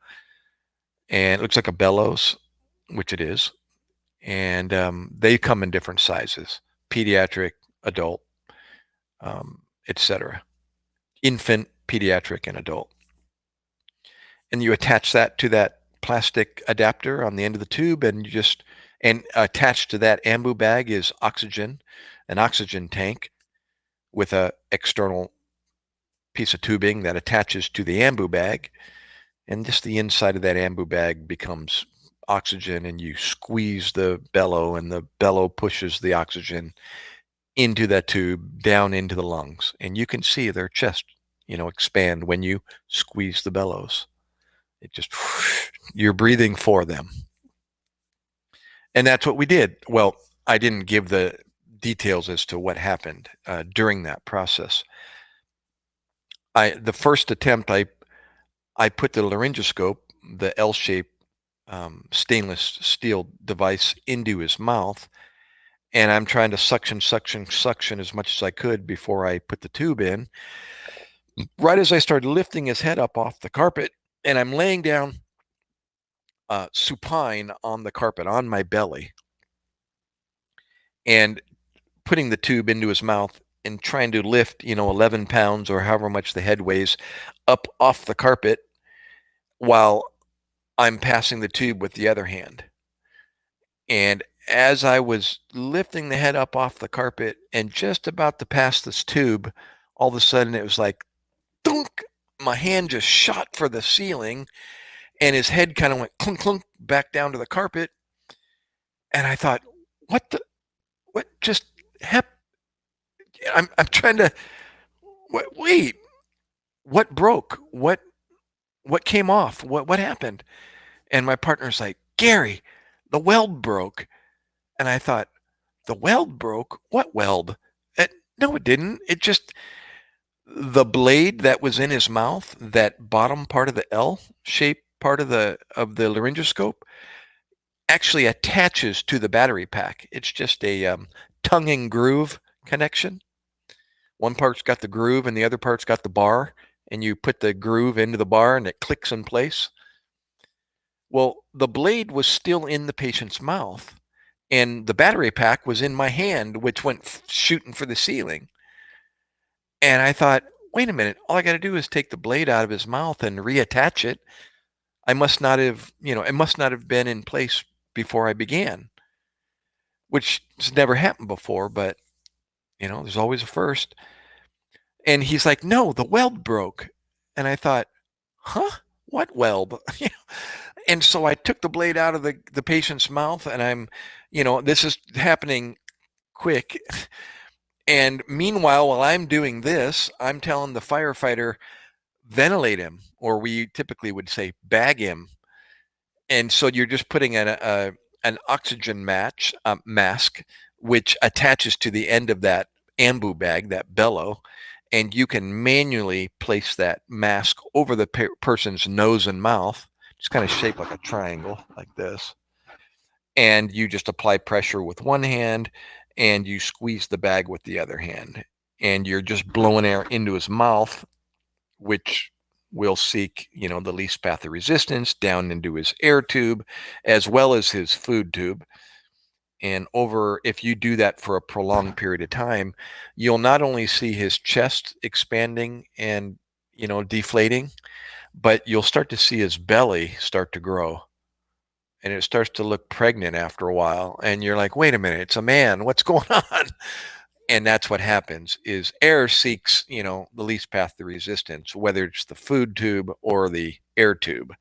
And it looks like a bellows, which it is. And they come in different sizes: pediatric, adult, etc. Infant, pediatric, and adult. And you attach that to that plastic adapter on the end of the tube, and and attached to that Ambu bag is an oxygen tank with a external piece of tubing that attaches to the Ambu bag. And just the inside of that Ambu bag becomes oxygen, and you squeeze the bellow, and the bellow pushes the oxygen into that tube down into the lungs. And you can see their chest, expand when you squeeze the bellows. It just, you're breathing for them. And that's what we did. Well, I didn't give the details as to what happened during that process. The first attempt, I put the laryngoscope, the L-shaped stainless steel device, into his mouth, and I'm trying to suction as much as I could before I put the tube in. Right as I started lifting his head up off the carpet, and I'm laying down supine on the carpet on my belly and putting the tube into his mouth, and trying to lift, 11 pounds or however much the head weighs up off the carpet while I'm passing the tube with the other hand. And as I was lifting the head up off the carpet and just about to pass this tube, all of a sudden it was like, thunk, my hand just shot for the ceiling and his head kind of went clunk, clunk back down to the carpet. And I thought, what just happened? I'm trying to, wait, what broke? What came off? What happened? And my partner's like, Gary, the weld broke. And I thought, the weld broke? What weld? No, it didn't. It just, the blade that was in his mouth, that bottom part of the L shaped part of the laryngoscope, actually attaches to the battery pack. It's just a tongue and groove connection. One part's got the groove and the other part's got the bar, and you put the groove into the bar and it clicks in place. Well, the blade was still in the patient's mouth, and the battery pack was in my hand, which went shooting for the ceiling. And I thought, wait a minute, all I got to do is take the blade out of his mouth and reattach it. I must not have, it must not have been in place before I began, which has never happened before, but, there's always a first. And he's like, no, the weld broke. And I thought, huh? What weld? And so I took the blade out of the patient's mouth, and I'm, this is happening quick. And meanwhile, while I'm doing this, I'm telling the firefighter, ventilate him, or we typically would say bag him. And so you're just putting an oxygen mask, which attaches to the end of that ambu bag, that bellow, and you can manually place that mask over the person's nose and mouth. It's kind of shaped like a triangle, like this. And you just apply pressure with one hand, and you squeeze the bag with the other hand. And you're just blowing air into his mouth, which will seek, the least path of resistance down into his air tube, as well as his food tube. And if you do that for a prolonged period of time, you'll not only see his chest expanding and, deflating, but you'll start to see his belly start to grow. And it starts to look pregnant after a while. And you're like, wait a minute, it's a man. What's going on? And that's what happens is air seeks, the least path to resistance, whether it's the food tube or the air tube.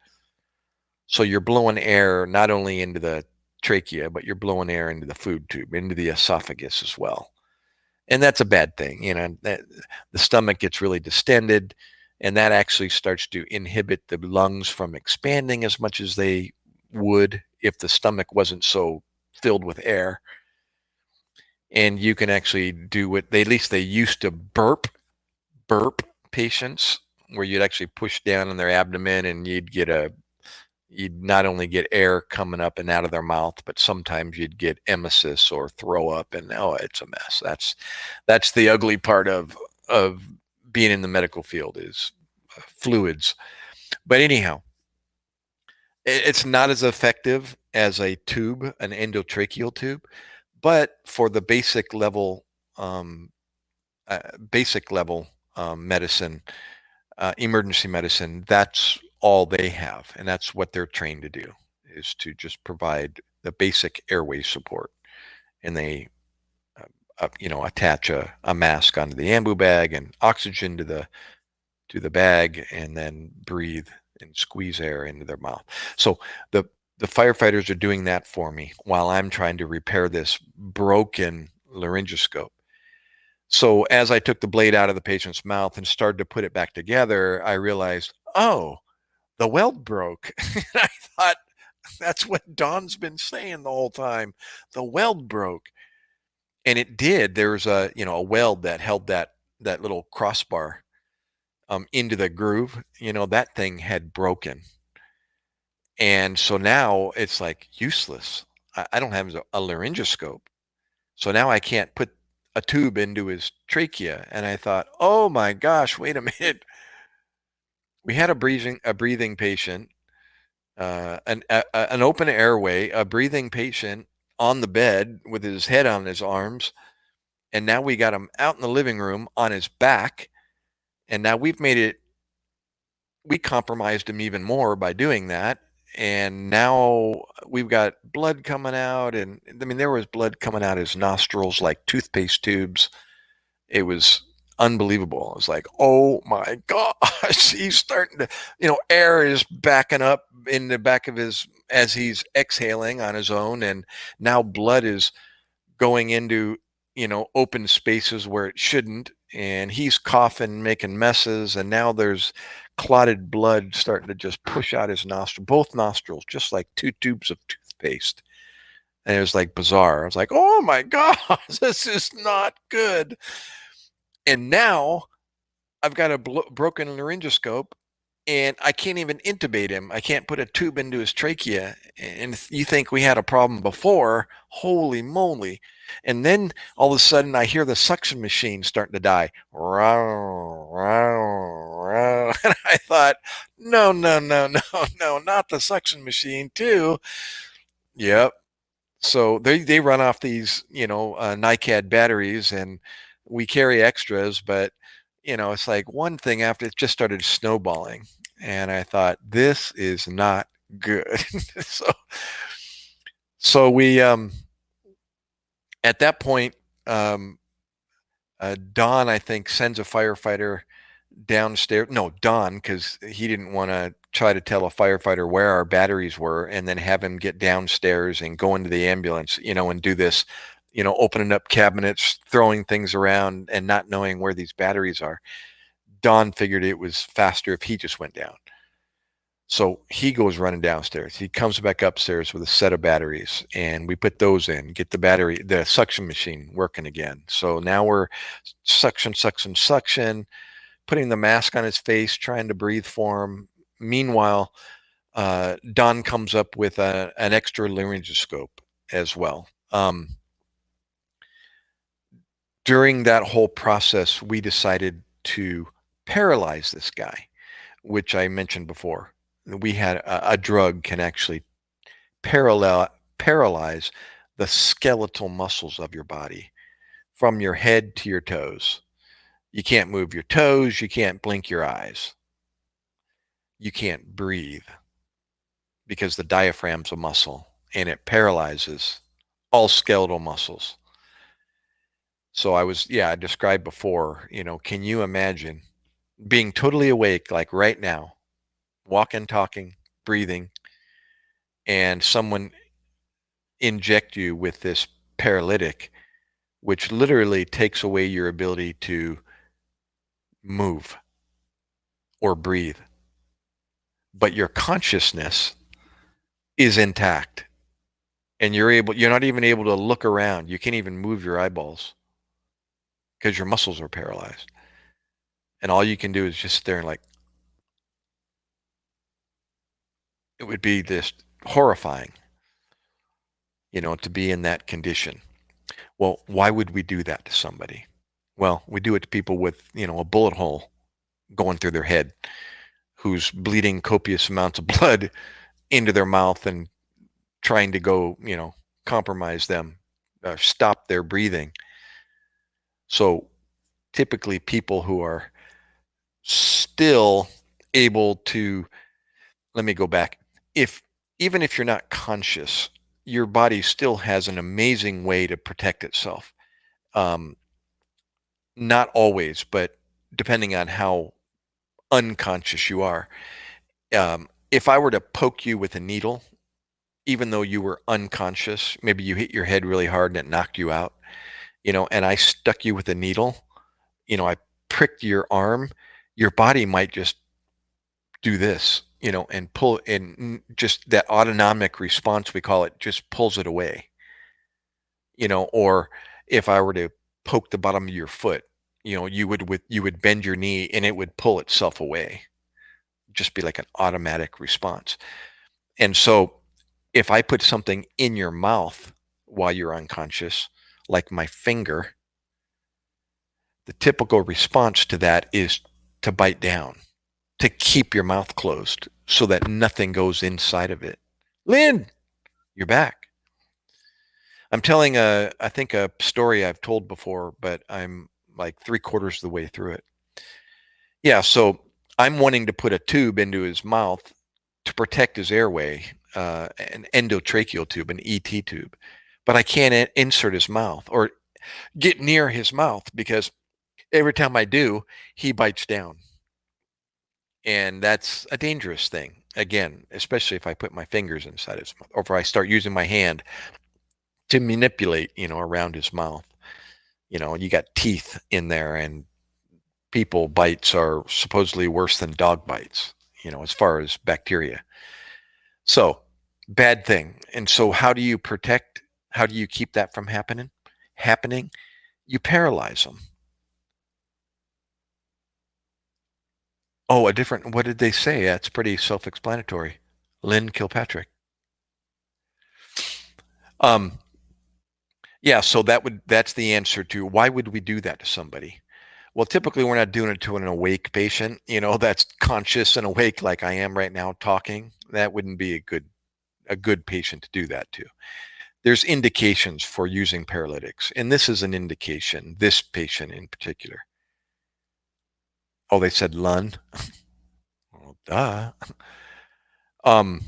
So you're blowing air not only into the trachea, but you're blowing air into the food tube, into the esophagus as well. And that's a bad thing. That the stomach gets really distended, and that actually starts to inhibit the lungs from expanding as much as they would if the stomach wasn't so filled with air. And you can actually do what at least they used to burp patients, where you'd actually push down on their abdomen and you'd not only get air coming up and out of their mouth, but sometimes you'd get emesis or throw up, and it's a mess. That's the ugly part of being in the medical field is fluids. But anyhow, it's not as effective as a tube, an endotracheal tube, but for the basic level medicine, emergency medicine, that's all they have, and that's what they're trained to do, is to just provide the basic airway support. And they attach a mask onto the ambu bag and oxygen to the bag, and then breathe and squeeze air into their mouth. So the firefighters are doing that for me while I'm trying to repair this broken laryngoscope. So as I took the blade out of the patient's mouth and started to put it back together, I realized, oh, the weld broke. And I thought, that's what Don's been saying the whole time. The weld broke. And it did. There was a weld that held that little crossbar into the groove. That thing had broken. And so now it's like useless. I don't have a laryngoscope. So now I can't put a tube into his trachea. And I thought, oh my gosh, wait a minute. We had a breathing patient, an open airway, a breathing patient on the bed with his head on his arms. And now we got him out in the living room on his back. And now we compromised him even more by doing that. And now we've got blood coming out. And I mean, there was blood coming out his nostrils like toothpaste tubes. It was unbelievable. It was like, oh my gosh, he's starting to, air is backing up in the back of his, as he's exhaling on his own. And now blood is going into, open spaces where it shouldn't. And he's coughing, making messes. And now there's clotted blood starting to just push out his nostril, both nostrils, just like two tubes of toothpaste. And it was like bizarre. I was like, oh my gosh, this is not good. And now I've got a broken laryngoscope and I can't even intubate him. I can't put a tube into his trachea. And you think we had a problem before, holy moly. And then all of a sudden I hear the suction machine starting to die. And I thought, no, no, no, no, no, not the suction machine too. Yep. So they run off these, NiCad batteries, and we carry extras, but it's like one thing after it just started snowballing, and I thought this is not good. so so we at that point, um, Don, I think, sends a firefighter downstairs. No, Don, because he didn't want to try to tell a firefighter where our batteries were and then have him get downstairs and go into the ambulance, and do this, opening up cabinets, throwing things around and not knowing where these batteries are. Don figured it was faster if he just went down. So he goes running downstairs. He comes back upstairs with a set of batteries, and we put those in, get the suction machine working again. So now we're suction, suction, suction, putting the mask on his face, trying to breathe for him. Meanwhile, Don comes up with an extra laryngoscope as well. During that whole process, we decided to paralyze this guy, which I mentioned before. We had a drug can actually paralyze the skeletal muscles of your body from your head to your toes. You can't move your toes. You can't blink your eyes. You can't breathe because the diaphragm's a muscle and it paralyzes all skeletal muscles. So I described before, can you imagine being totally awake, like right now, walking, talking, breathing, and someone inject you with this paralytic, which literally takes away your ability to move or breathe, but your consciousness is intact, and you're not even able to look around. You can't even move your eyeballs because your muscles are paralyzed, and all you can do is just sit there and like, it would be this horrifying, to be in that condition. Well, why would we do that to somebody? Well, we do it to people with, a bullet hole going through their head, who's bleeding copious amounts of blood into their mouth and trying to go, compromise them, stop their breathing. So typically people who are still able to, let me go back. Even if you're not conscious, your body still has an amazing way to protect itself. Not always, but depending on how unconscious you are. If I were to poke you with a needle, even though you were unconscious, maybe you hit your head really hard and it knocked you out, and I stuck you with a needle, I pricked your arm, your body might just do this, and pull, and just that autonomic response, we call it, just pulls it away, or if I were to poke the bottom of your foot, you would bend your knee and it would pull itself away, just be like an automatic response. And so if I put something in your mouth while you're unconscious, like my finger, the typical response to that is to bite down, to keep your mouth closed so that nothing goes inside of it. Lynn, you're back. I'm telling I think a story I've told before, but I'm like three-quarters of the way through it. Yeah, so I'm wanting to put a tube into his mouth to protect his airway, an endotracheal tube, an ET tube, but I can't insert his mouth or get near his mouth because every time I do, he bites down. And that's a dangerous thing. Again, especially if I put my fingers inside his mouth or if I start using my hand to manipulate, around his mouth. You got teeth in there, and people bites are supposedly worse than dog bites, as far as bacteria. So, bad thing. And so how do you keep that from happening? You paralyze them. Oh, what did they say? That's pretty self-explanatory. Lynn Kilpatrick. Um, yeah, so that's the answer to why would we do that to somebody? Well, typically we're not doing it to an awake patient, that's conscious and awake like I am right now talking. That wouldn't be a good patient to do that to. There's indications for using paralytics, and this is an indication, this patient in particular. Oh, they said Lund. Well, duh. Um,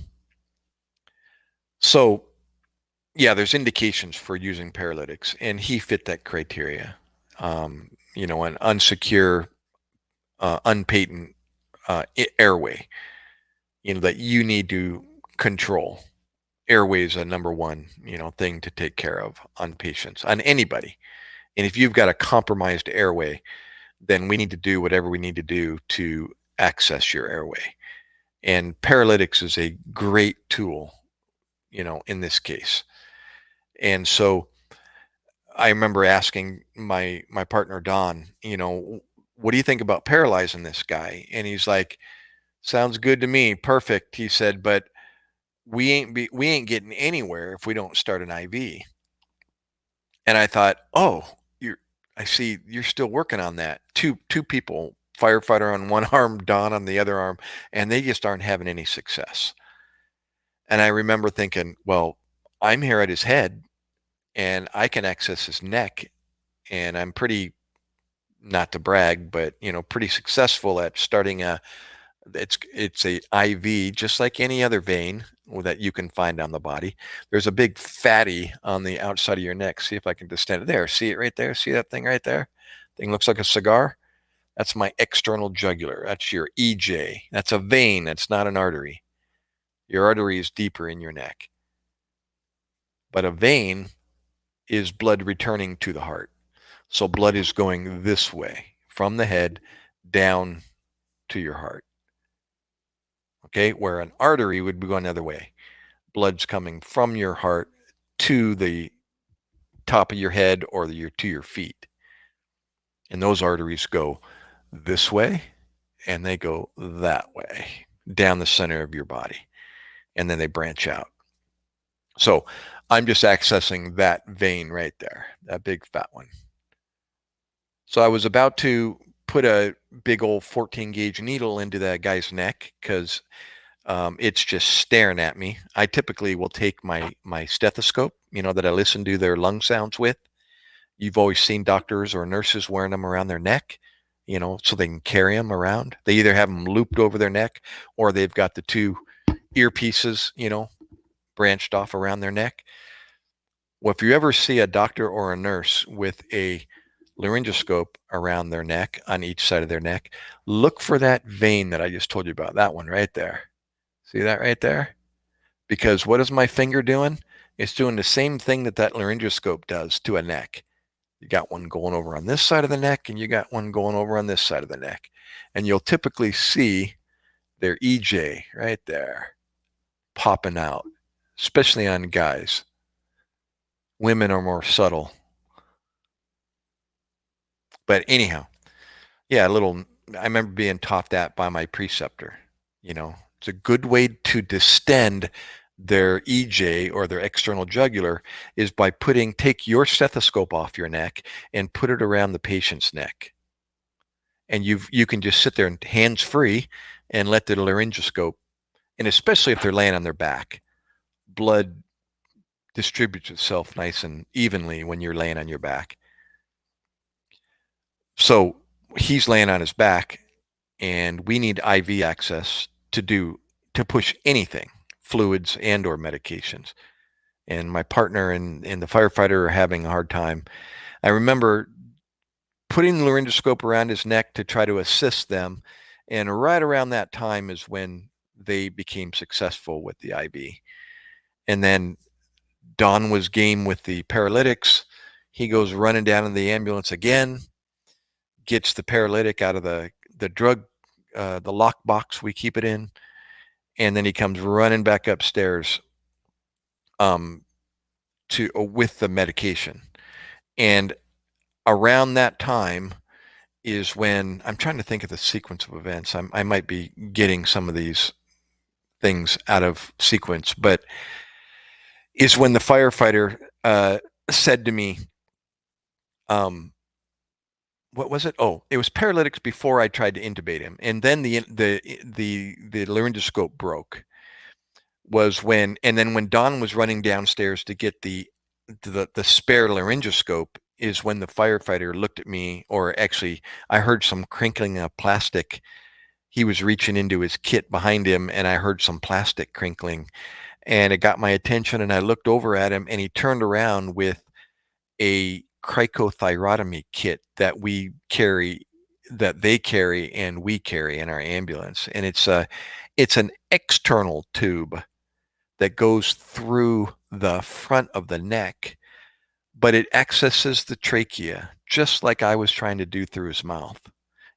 so yeah, there's indications for using paralytics, and he fit that criteria. An unsecure, unpatent airway, that you need to control. Airway is a number one, thing to take care of on patients, on anybody. And if you've got a compromised airway, then we need to do whatever we need to do to access your airway. And paralytics is a great tool, in this case. And so I remember asking my partner Don, what do you think about paralyzing this guy? And he's like, sounds good to me. Perfect. He said, but we ain't getting anywhere if we don't start an IV. And I thought, oh, I see you're still working on that. Two people, firefighter on one arm, Don on the other arm, and they just aren't having any success. And I remember thinking, well, I'm here at his head and I can access his neck, and I'm pretty, not to brag, but pretty successful at starting it's a IV, just like any other vein that you can find on the body. There's a big fatty on the outside of your neck. See if I can just stand it there. See it right there? See that thing right there? Thing looks like a cigar. That's my external jugular. That's your EJ. That's a vein. That's not an artery. Your artery is deeper in your neck. But a vein is blood returning to the heart. So blood is going this way from the head down to your heart. Okay, where an artery would be going the other way. Blood's coming from your heart to the top of your head or to your feet. And those arteries go this way and they go that way down the center of your body. And then they branch out. So I'm just accessing that vein right there, that big fat one. So I was about to put a big old 14 gauge needle into that guy's neck because it's just staring at me. I typically will take my stethoscope, that I listen to their lung sounds with. You've always seen doctors or nurses wearing them around their neck, so they can carry them around. They either have them looped over their neck or they've got the two earpieces, branched off around their neck. Well, if you ever see a doctor or a nurse with a laryngoscope around their neck on each side of their neck, look for that vein that I just told you about, that one right there. See that right there? Because what is my finger doing? It's doing the same thing that laryngoscope does to a neck. You got one going over on this side of the neck and you got one going over on this side of the neck. And you'll typically see their EJ right there popping out, especially on guys. Women are more subtle. But anyhow, yeah, I remember being taught that by my preceptor. It's a good way to distend their EJ or their external jugular is by take your stethoscope off your neck and put it around the patient's neck. And you can just sit there hands free and let the laryngoscope, and especially if they're laying on their back, blood distributes itself nice and evenly when you're laying on your back. So he's laying on his back, and we need IV access to push anything, fluids and or medications. And my partner and the firefighter are having a hard time. I remember putting the laryngoscope around his neck to try to assist them. And right around that time is when they became successful with the IV. And then Don was game with the paralytics. He goes running down in the ambulance again, gets the paralytic out of the drug, the lock box we keep it in, and then he comes running back upstairs to with the medication. And around that time is when I'm trying to think of the sequence of events. I might be getting some of these things out of sequence, but is when the firefighter said to me, what was it? Oh, it was paralytics before I tried to intubate him, and then the laryngoscope broke. Was when, and then when Don was running downstairs to get the spare laryngoscope, is when the firefighter looked at me, or actually I heard some crinkling of plastic. He was reaching into his kit behind him, and I heard some plastic crinkling, and it got my attention, and I looked over at him, and he turned around with a cricothyrotomy kit that they carry and we carry in our ambulance. And it's an external tube that goes through the front of the neck, but it accesses the trachea just like I was trying to do through his mouth.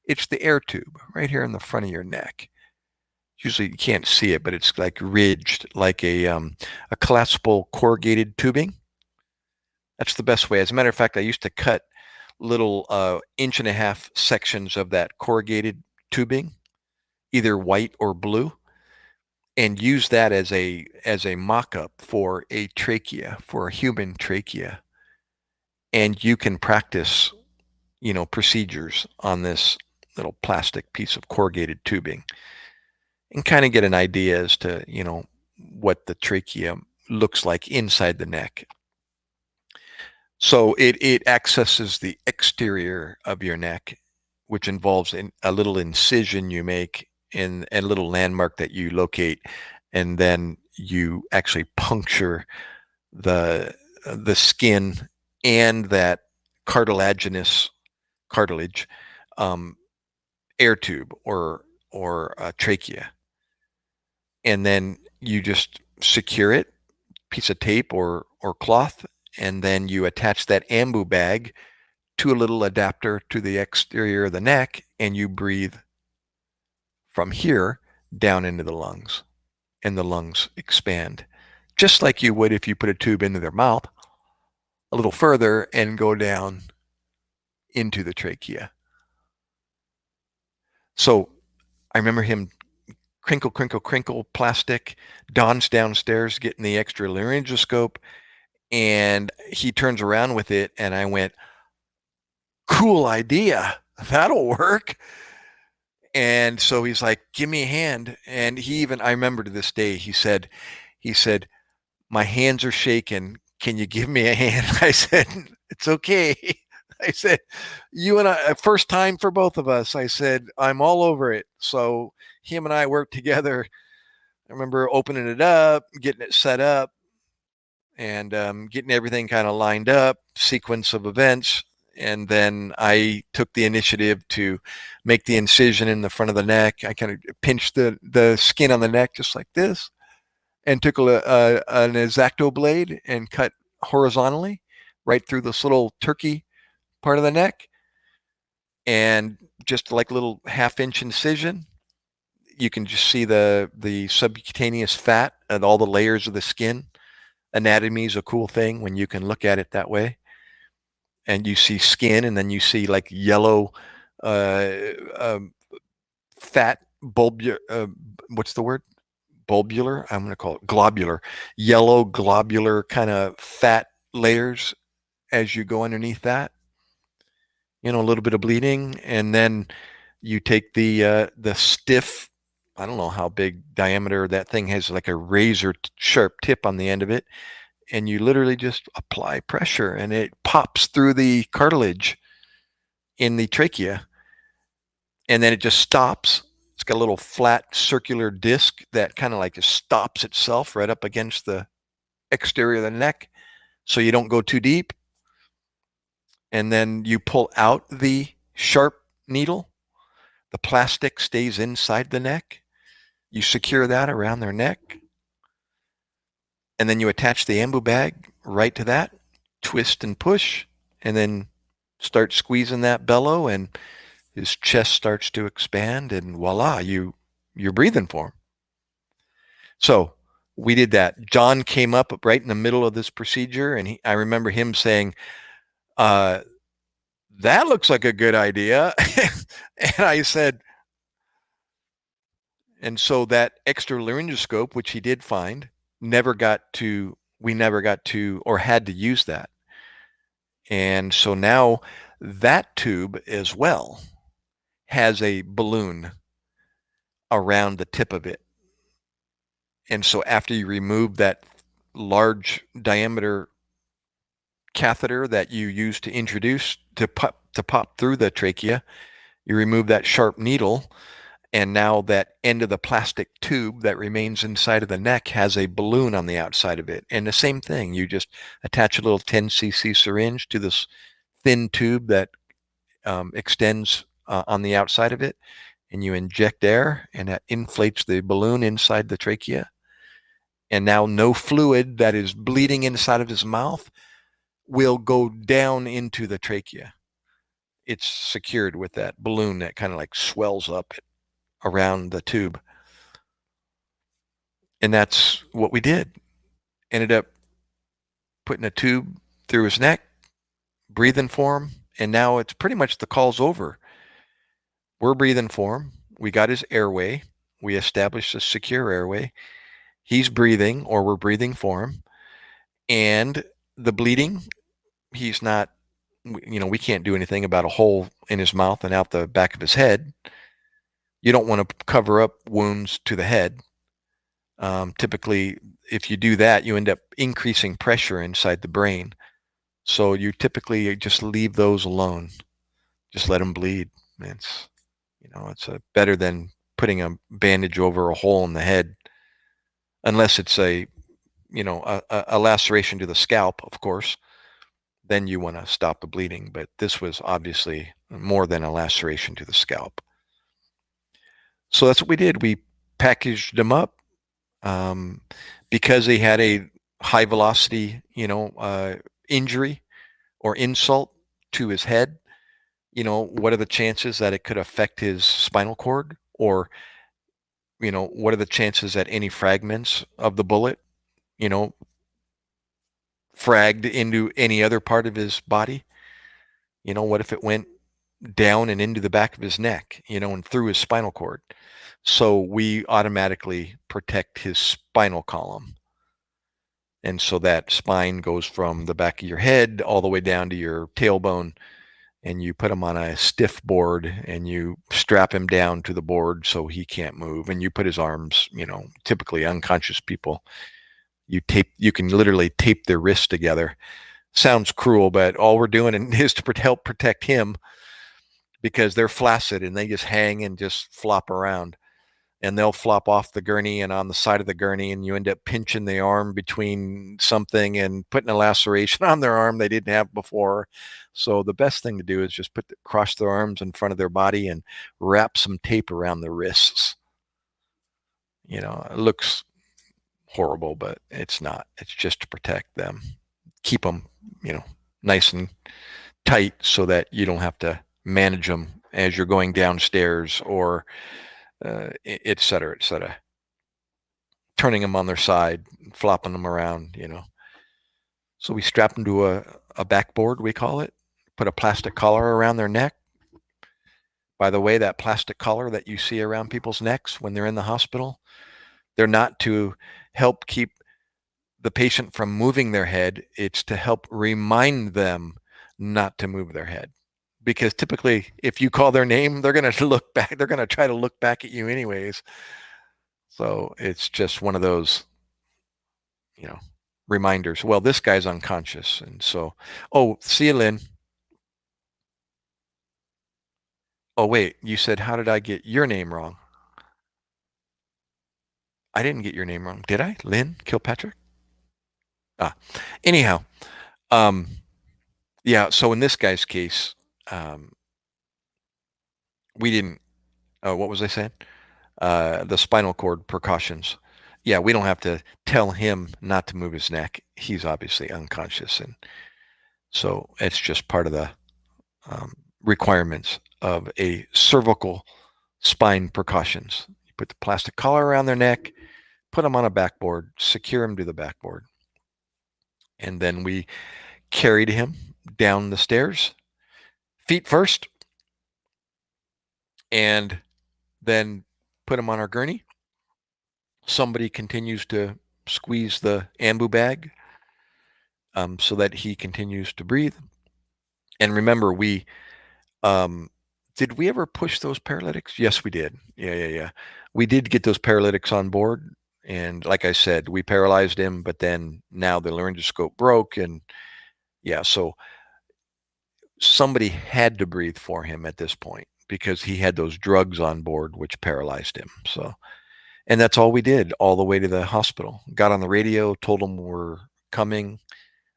It's the air tube right here in the front of your neck. Usually you can't see it, but it's like ridged like a collapsible corrugated tubing. That's the best way. As a matter of fact, I used to cut little 1.5-inch sections of that corrugated tubing, either white or blue, and use that as a mock-up for a trachea, for a human trachea. And you can practice, procedures on this little plastic piece of corrugated tubing and kind of get an idea as to, what the trachea looks like inside the neck. So it accesses the exterior of your neck, which involves a little incision you make in a little landmark that you locate, and then you actually puncture the skin and that cartilage air tube or trachea, and then you just secure it, piece of tape or cloth, and then you attach that ambu bag to a little adapter to the exterior of the neck, and you breathe from here down into the lungs, and the lungs expand, just like you would if you put a tube into their mouth a little further and go down into the trachea. So I remember him crinkle, crinkle, crinkle, plastic. Don's downstairs getting the extra laryngoscope, and he turns around with it, and I went, cool idea. That'll work. And so he's like, give me a hand. And I remember to this day, he said, my hands are shaking. Can you give me a hand? I said, it's okay. I said, you and I, first time for both of us. I said, I'm all over it. So him and I worked together. I remember opening it up, getting it set up, and getting everything kind of lined up, sequence of events. And then I took the initiative to make the incision in the front of the neck. I kind of pinched the skin on the neck just like this, and took an X-Acto blade and cut horizontally right through this little turkey part of the neck, and just like a little 1/2-inch incision. You can just see the subcutaneous fat and all the layers of the skin. Anatomy is a cool thing when you can look at it that way, and you see skin, and then you see like yellow fat bulbular, what's the word? Bulbular? I'm going to call it globular. Yellow globular kind of fat layers as you go underneath that. A little bit of bleeding, and then you take the stiff, I don't know how big diameter that thing has, like a razor sharp tip on the end of it. and you literally just apply pressure and it pops through the cartilage in the trachea, and then it just stops. It's got a little flat circular disc that kind of like just stops itself right up against the exterior of the neck so you don't go too deep. And then you pull out the sharp needle. The plastic stays inside the neck. You secure that around their neck, and then you attach the ambu bag right to that, twist and push, and then start squeezing that bellow, and his chest starts to expand, and voila, you're breathing for him. So we did that. John came up right in the middle of this procedure, and I remember him saying, uh, "That looks like a good idea." And I said, and so that extra laryngoscope, which he did find, we never got to or had to use that. And so now that tube as well has a balloon around the tip of it. And so after you remove that large diameter catheter that you use to introduce to pop through the trachea, you remove that sharp needle, and now that end of the plastic tube that remains inside of the neck has a balloon on the outside of it. And the same thing, you just attach a little 10 cc syringe to this thin tube that extends on the outside of it, and you inject air, and that inflates the balloon inside the trachea. And now no fluid that is bleeding inside of his mouth will go down into the trachea. It's secured with that balloon that kind of like swells up around the tube. And that's what we did. Ended up putting a tube through his neck, breathing for him, and now it's pretty much the call's over. We're breathing for him. We got his airway. We established a secure airway. He's breathing, or we're breathing for him. And the bleeding, he's not, we can't do anything about a hole in his mouth and out the back of his head. You don't want to cover up wounds to the head. Typically, if you do that, you end up increasing pressure inside the brain. So you typically just leave those alone. Just let them bleed. It's, it's better than putting a bandage over a hole in the head, unless it's a laceration to the scalp, of course. Then you want to stop the bleeding. But this was obviously more than a laceration to the scalp. So that's what we did. We packaged him up. Because he had a high velocity, injury or insult to his head, what are the chances that it could affect his spinal cord? Or, what are the chances that any fragments of the bullet, fragged into any other part of his body? What if it went down and into the back of his neck, and through his spinal cord? So we automatically protect his spinal column. And so that spine goes from the back of your head all the way down to your tailbone, and you put him on a stiff board and you strap him down to the board so he can't move. And you put his arms, typically unconscious people, you can literally tape their wrists together. Sounds cruel, but all we're doing is to help protect him, because they're flaccid and they just hang and just flop around. And they'll flop off the gurney and on the side of the gurney, and you end up pinching the arm between something and putting a laceration on their arm they didn't have before. So the best thing to do is just cross their arms in front of their body and wrap some tape around the wrists. It looks horrible, but it's not. It's just to protect them. Keep them, nice and tight so that you don't have to manage them as you're going downstairs, or et cetera, et cetera. Turning them on their side, flopping them around, So we strap them to a backboard, we call it, put a plastic collar around their neck. By the way, that plastic collar that you see around people's necks when they're in the hospital, they're not to help keep the patient from moving their head. It's to help remind them not to move their head. Because typically, if you call their name, they're going to look back. They're going to try to look back at you anyways. So it's just one of those, reminders. Well, this guy's unconscious. And so, oh, see you, Lynn. Oh, wait, you said, how did I get your name wrong? I didn't get your name wrong. Did I? Lynn Kilpatrick? Ah, anyhow, um, yeah. So in this guy's case, um, we didn't, what was I saying? The spinal cord precautions. Yeah, we don't have to tell him not to move his neck. He's obviously unconscious. And so it's just part of the um, requirements of a cervical spine precautions. You put the plastic collar around their neck, put them on a backboard, secure him to the backboard. And then we carried him down the stairs, feet first, and then put him on our gurney. Somebody continues to squeeze the ambu bag so that he continues to breathe. And remember, um, did we ever push those paralytics? Yes, we did. Yeah. We did get those paralytics on board. And like I said, we paralyzed him, but then now the laryngoscope broke. And yeah, so somebody had to breathe for him at this point because he had those drugs on board, which paralyzed him. So, and that's all we did all the way to the hospital. Got on the radio, told them we're coming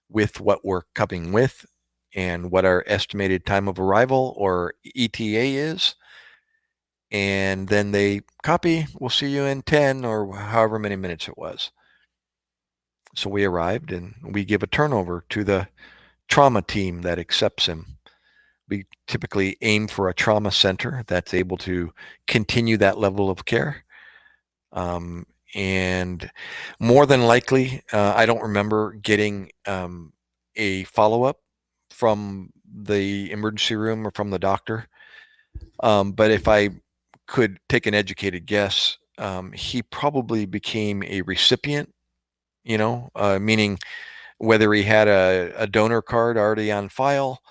with what we're coming with and what our estimated time of arrival or ETA is. And then they copy, we'll see you in 10 or however many minutes it was. So we arrived and we give a turnover to the trauma team that accepts him. We typically aim for a trauma center that's able to continue that level of care. And more than likely, I don't remember getting a follow-up from the emergency room or from the doctor. But if I could take an educated guess, he probably became a recipient, meaning whether he had a donor card already on file,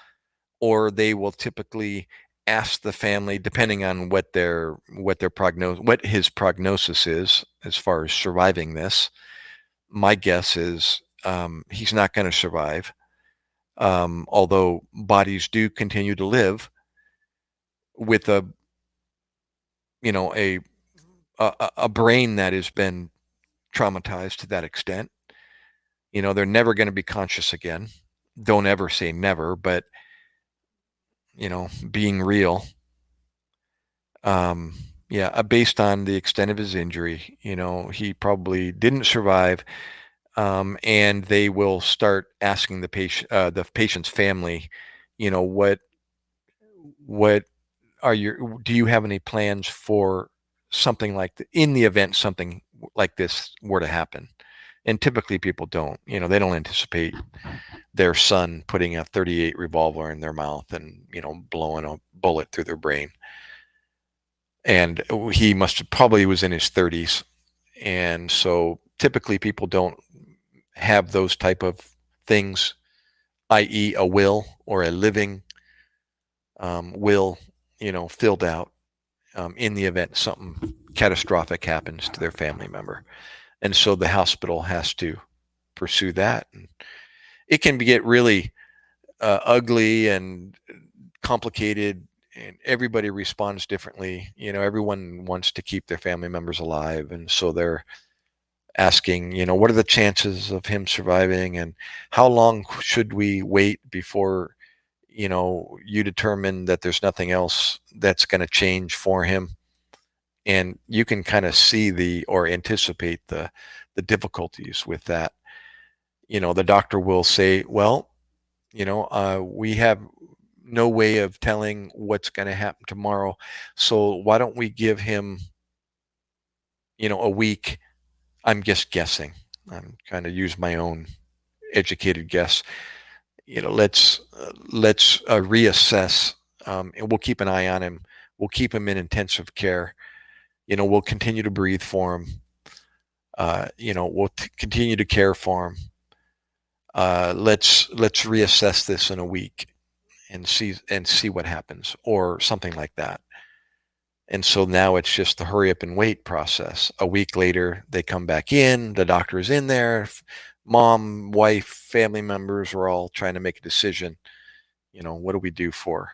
or they will typically ask the family, depending on what his prognosis is as far as surviving this. My guess is he's not going to survive, although bodies do continue to live with a a brain that has been traumatized to that extent. They're never going to be conscious again. Don't ever say never, but being real. Yeah, based on the extent of his injury, he probably didn't survive. And they will start asking the patient's family, what do you have any plans for something in the event something like this were to happen? And typically people don't, they don't anticipate their son putting a 38 revolver in their mouth and, blowing a bullet through their brain. And he probably was in his 30s. And so typically people don't have those type of things, i.e. a will or a living will, filled out in the event something catastrophic happens to their family member. And so the hospital has to pursue that. And it can get really ugly and complicated, and everybody responds differently. Everyone wants to keep their family members alive. And so they're asking, what are the chances of him surviving, and how long should we wait before, you determine that there's nothing else that's going to change for him. And you can kind of see or anticipate the difficulties with that. The doctor will say, well, we have no way of telling what's going to happen tomorrow. So why don't we give him, a week? I'm just guessing. I'm kind of use my own educated guess. Let's reassess, and we'll keep an eye on him. We'll keep him in intensive care. We'll continue to breathe for him. We'll continue to care for him. Let's reassess this in a week and see what happens, or something like that. And so now it's just the hurry up and wait process. A week later, they come back in, the doctor is in there, mom, wife, family members were all trying to make a decision. What do we do for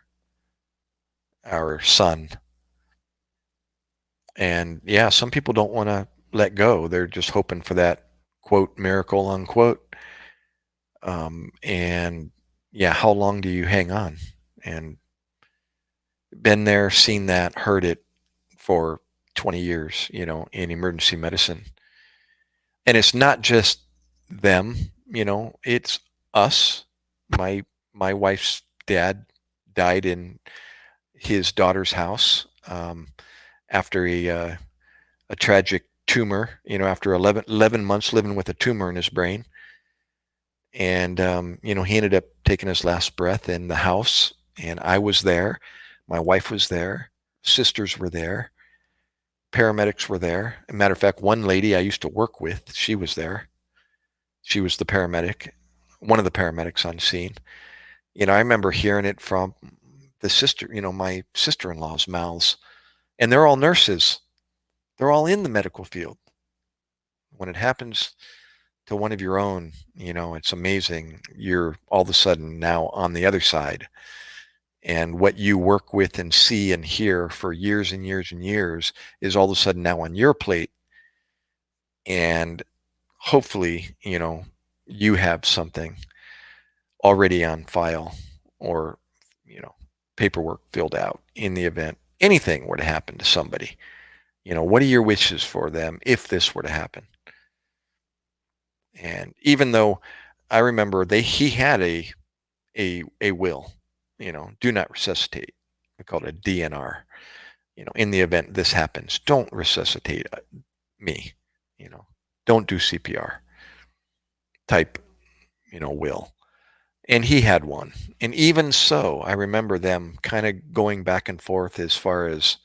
our son? And yeah, some people don't want to let go. They're just hoping for that quote miracle unquote. And yeah, how long do you hang on? And been there, seen that, heard it for 20 years, in emergency medicine. And it's not just them, it's us. My wife's dad died in his daughter's house after a tragic tumor, after 11 months living with a tumor in his brain. And, he ended up taking his last breath in the house. And I was there. My wife was there. Sisters were there. Paramedics were there. As a matter of fact, one lady I used to work with, she was there. She was the paramedic, one of the paramedics on scene. I remember hearing it from the sister, my sister-in-law's mouths. And they're all nurses. They're all in the medical field. When it happens to one of your own, it's amazing. You're all of a sudden now on the other side. And what you work with and see and hear for years and years and years is all of a sudden now on your plate. And hopefully, you have something already on file or, paperwork filled out in the event anything were to happen to somebody. What are your wishes for them if this were to happen? And even though I remember he had a will, do not resuscitate. We call it a DNR. In the event this happens, don't resuscitate me. Don't do CPR type, will. And he had one. And even so, I remember them kind of going back and forth as far as,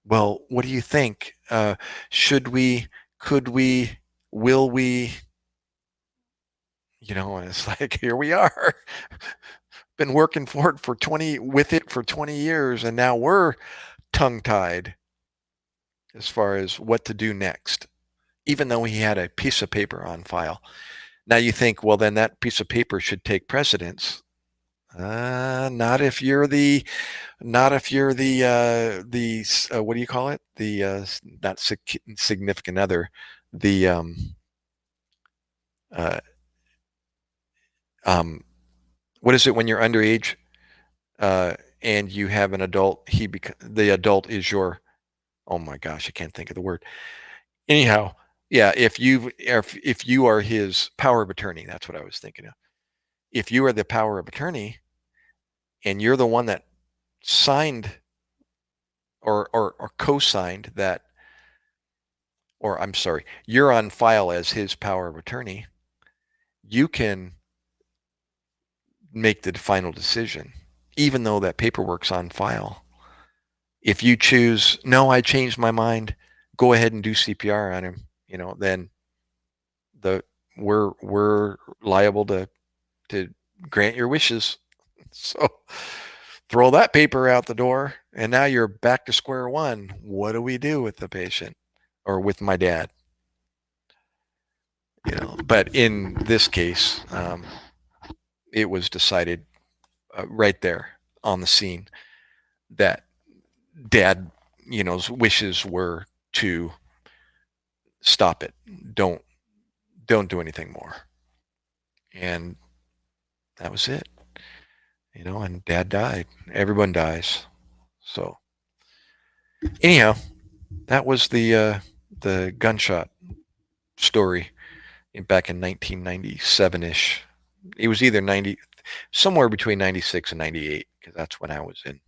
well, what do you think? Should we, could we, will we? And it's like, here we are. Been working for it for 20 years, and now we're tongue-tied as far as what to do next, even though he had a piece of paper on file. Now you think, well, then that piece of paper should take precedence. Not if you're the what do you call it? The not significant other, the uh, what is it when you're underage and you have an adult? The adult is your, oh my gosh, I can't think of the word. Anyhow, yeah, if you are his power of attorney, that's what I was thinking of. If you are the power of attorney and you're the one that signed or co-signed that, or I'm sorry, you're on file as his power of attorney, you can make the final decision, even though that paperwork's on file. If you choose, no, I changed my mind, go ahead and do CPR on him, then we're liable to grant your wishes. So throw that paper out the door, and now you're back to square one. What do we do with the patient or with my dad? But in this case, it was decided right there on the scene that dad, wishes were to stop it. Don't do anything more. And that was it. And dad died. Everyone dies. So anyhow, that was the gunshot story back in 1997-ish. It was either somewhere between 96 and 98, because that's when I was in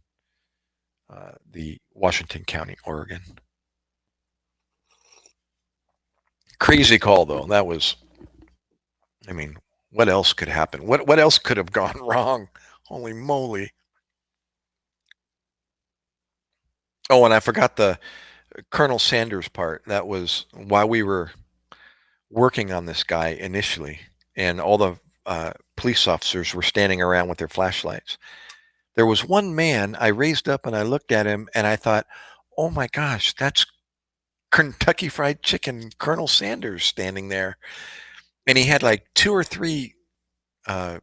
the Washington County, Oregon. Crazy call, though. That was, I mean, what else could happen? What else could have gone wrong? Holy moly. Oh, and I forgot the Colonel Sanders part. That was while we were working on this guy initially, and all the police officers were standing around with their flashlights. There was one man I raised up and I looked at him and I thought, oh my gosh, that's Kentucky Fried Chicken Colonel Sanders standing there. And he had like two or three uh,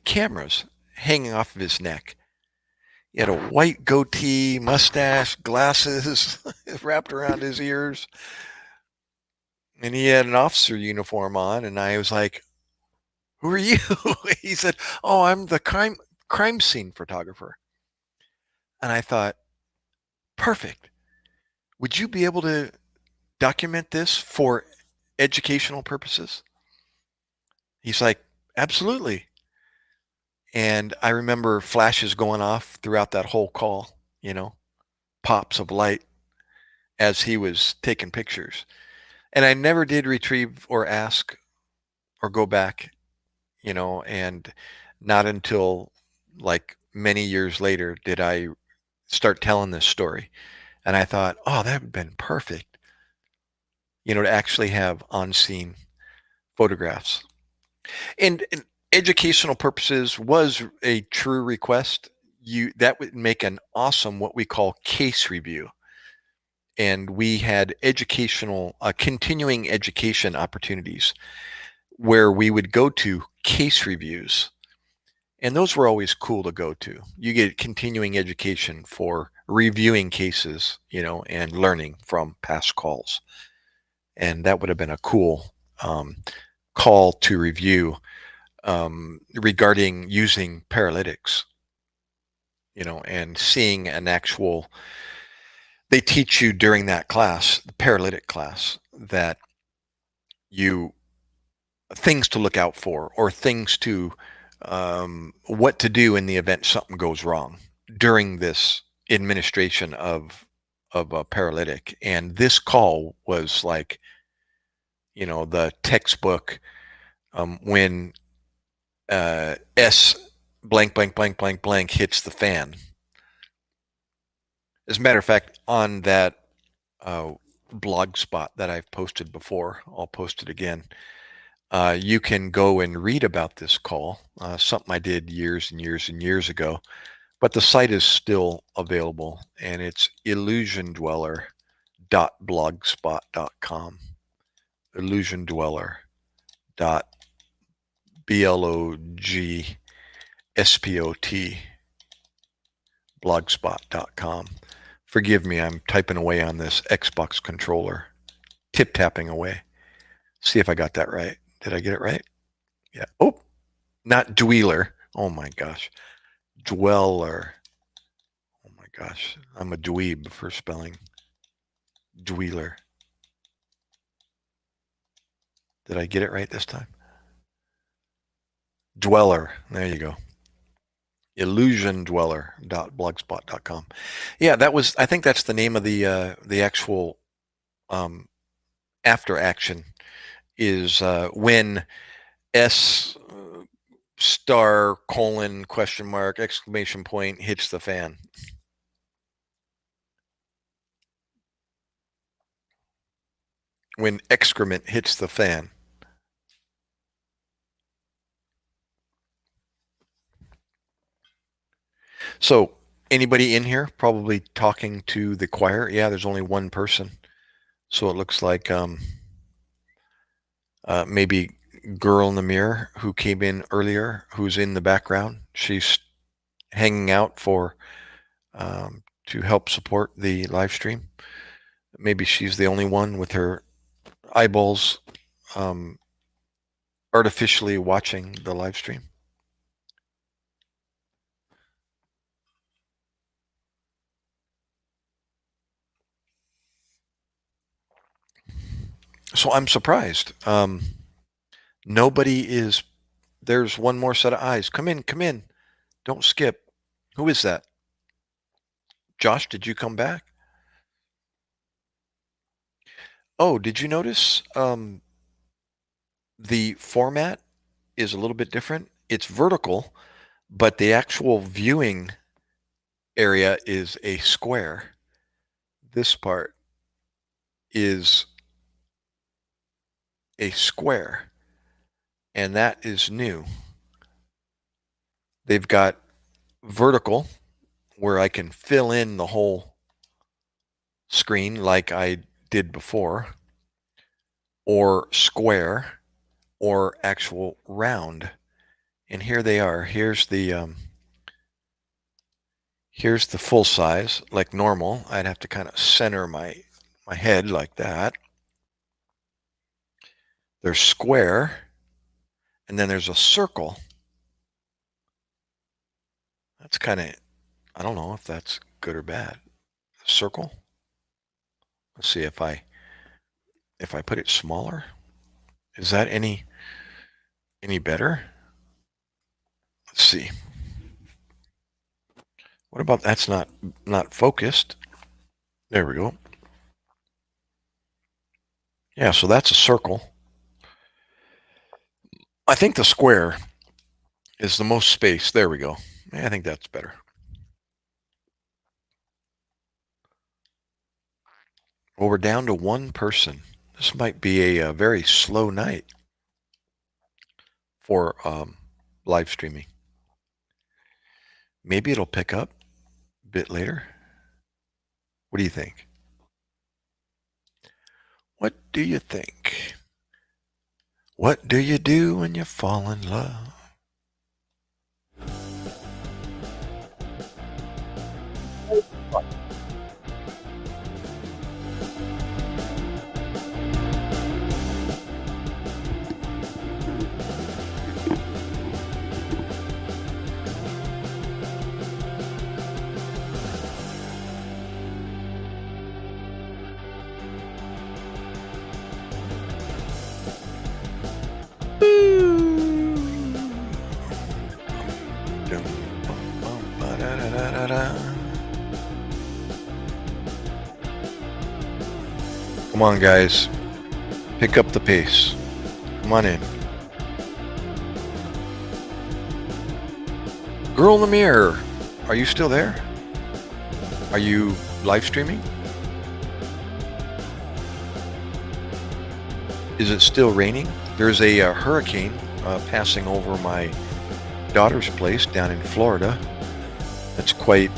cameras hanging off of his neck. He had a white goatee, mustache, glasses wrapped around his ears, and he had an officer uniform on. And I was like, "Who are you?" He said, "Oh, I'm the crime scene photographer." And I thought, "Perfect. Would you be able to document this for educational purposes?" He's like, "Absolutely." And I remember flashes going off throughout that whole call, pops of light as he was taking pictures. And I never did retrieve or ask or go back, and not until like many years later did I start telling this story. And I thought, oh, that would have been perfect, to actually have on scene photographs. And educational purposes was a true request. That would make an awesome what we call case review. And we had continuing education opportunities where we would go to case reviews. And those were always cool to go to. You get continuing education for reviewing cases, and learning from past calls. And that would have been a cool call to review regarding using paralytics, and seeing an actual, they teach you during that class, the paralytic class, that you, things to look out for, or things to, what to do in the event something goes wrong during this administration of a paralytic. And this call was like, the textbook, when S blank blank blank blank blank hits the fan. As a matter of fact, on that uh, blog spot that I've posted before, I'll post it again. You can go and read about this call, something I did years and years and years ago, but the site is still available, and it's illusiondweller.blogspot.com. illusiondweller.blogspot blogspot.com. Forgive me, I'm typing away on this Xbox controller, tip tapping away. See if I got that right. Did I get it right? Yeah. Oh, not Dweller. Oh my gosh. Dweller. Oh my gosh. I'm a dweeb for spelling. Dweller. Did I get it right this time? Dweller. There you go. illusiondweller.blogspot.com. Yeah, I think that's the name of the actual um, after action is when S star colon question mark exclamation point hits the fan. When excrement hits the fan. So anybody in here probably talking to the choir? Yeah, there's only one person. So it looks like maybe girl in the mirror who came in earlier, who's in the background. She's hanging out to help support the live stream. Maybe she's the only one with her eyeballs um, artificially watching the live stream. So I'm surprised. Nobody is. There's one more set of eyes. Come in, come in. Don't skip. Who is that? Josh, did you come back? Oh, did you notice the format is a little bit different? It's vertical, but the actual viewing area is a square. This part is a square, and that is new. They've got vertical, where I can fill in the whole screen like I did before, or square or actual round. And here they are. Here's the full size, like normal. I'd have to kind of center my head like that. There's square, and then there's a circle. That's kind of, I don't know if that's good or bad. Circle. Let's see if I put it smaller. Is that any better? Let's see. What about that's not focused? There we go. Yeah, so that's a circle. I think the square is the most space. There we go. Yeah, I think that's better. Well, we're down to one person. This might be a very slow night for live streaming. Maybe it'll pick up a bit later. What do you think? What do you think? What do you do when you fall in love? Come on, guys. Pick up the pace. Come on in. Girl in the mirror, are you still there? Are you live streaming? Is it still raining? There's a hurricane passing over my daughter's place down in Florida. That's quite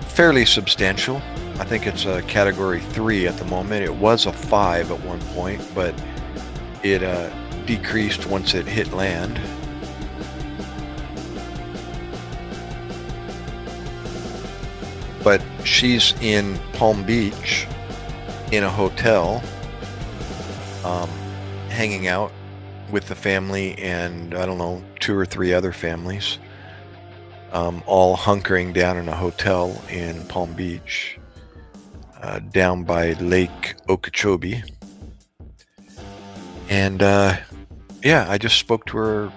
fairly substantial. I think it's a category 3 at the moment. It was a 5 at one point, but it decreased once it hit land. But she's in Palm Beach in a hotel, hanging out with the family and I don't know, 2 or 3 other families, all hunkering down in a hotel in Palm Beach, down by Lake Okeechobee. And yeah, I just spoke to her,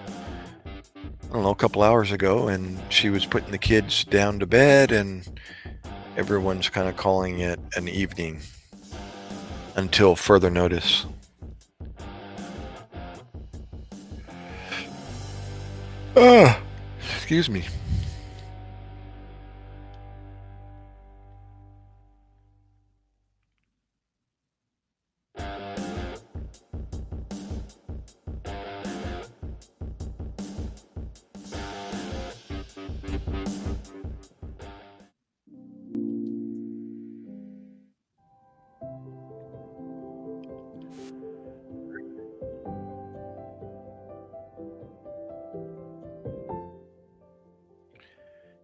I don't know, a couple hours ago, and she was putting the kids down to bed, and everyone's kind of calling it an evening until further notice. Excuse me.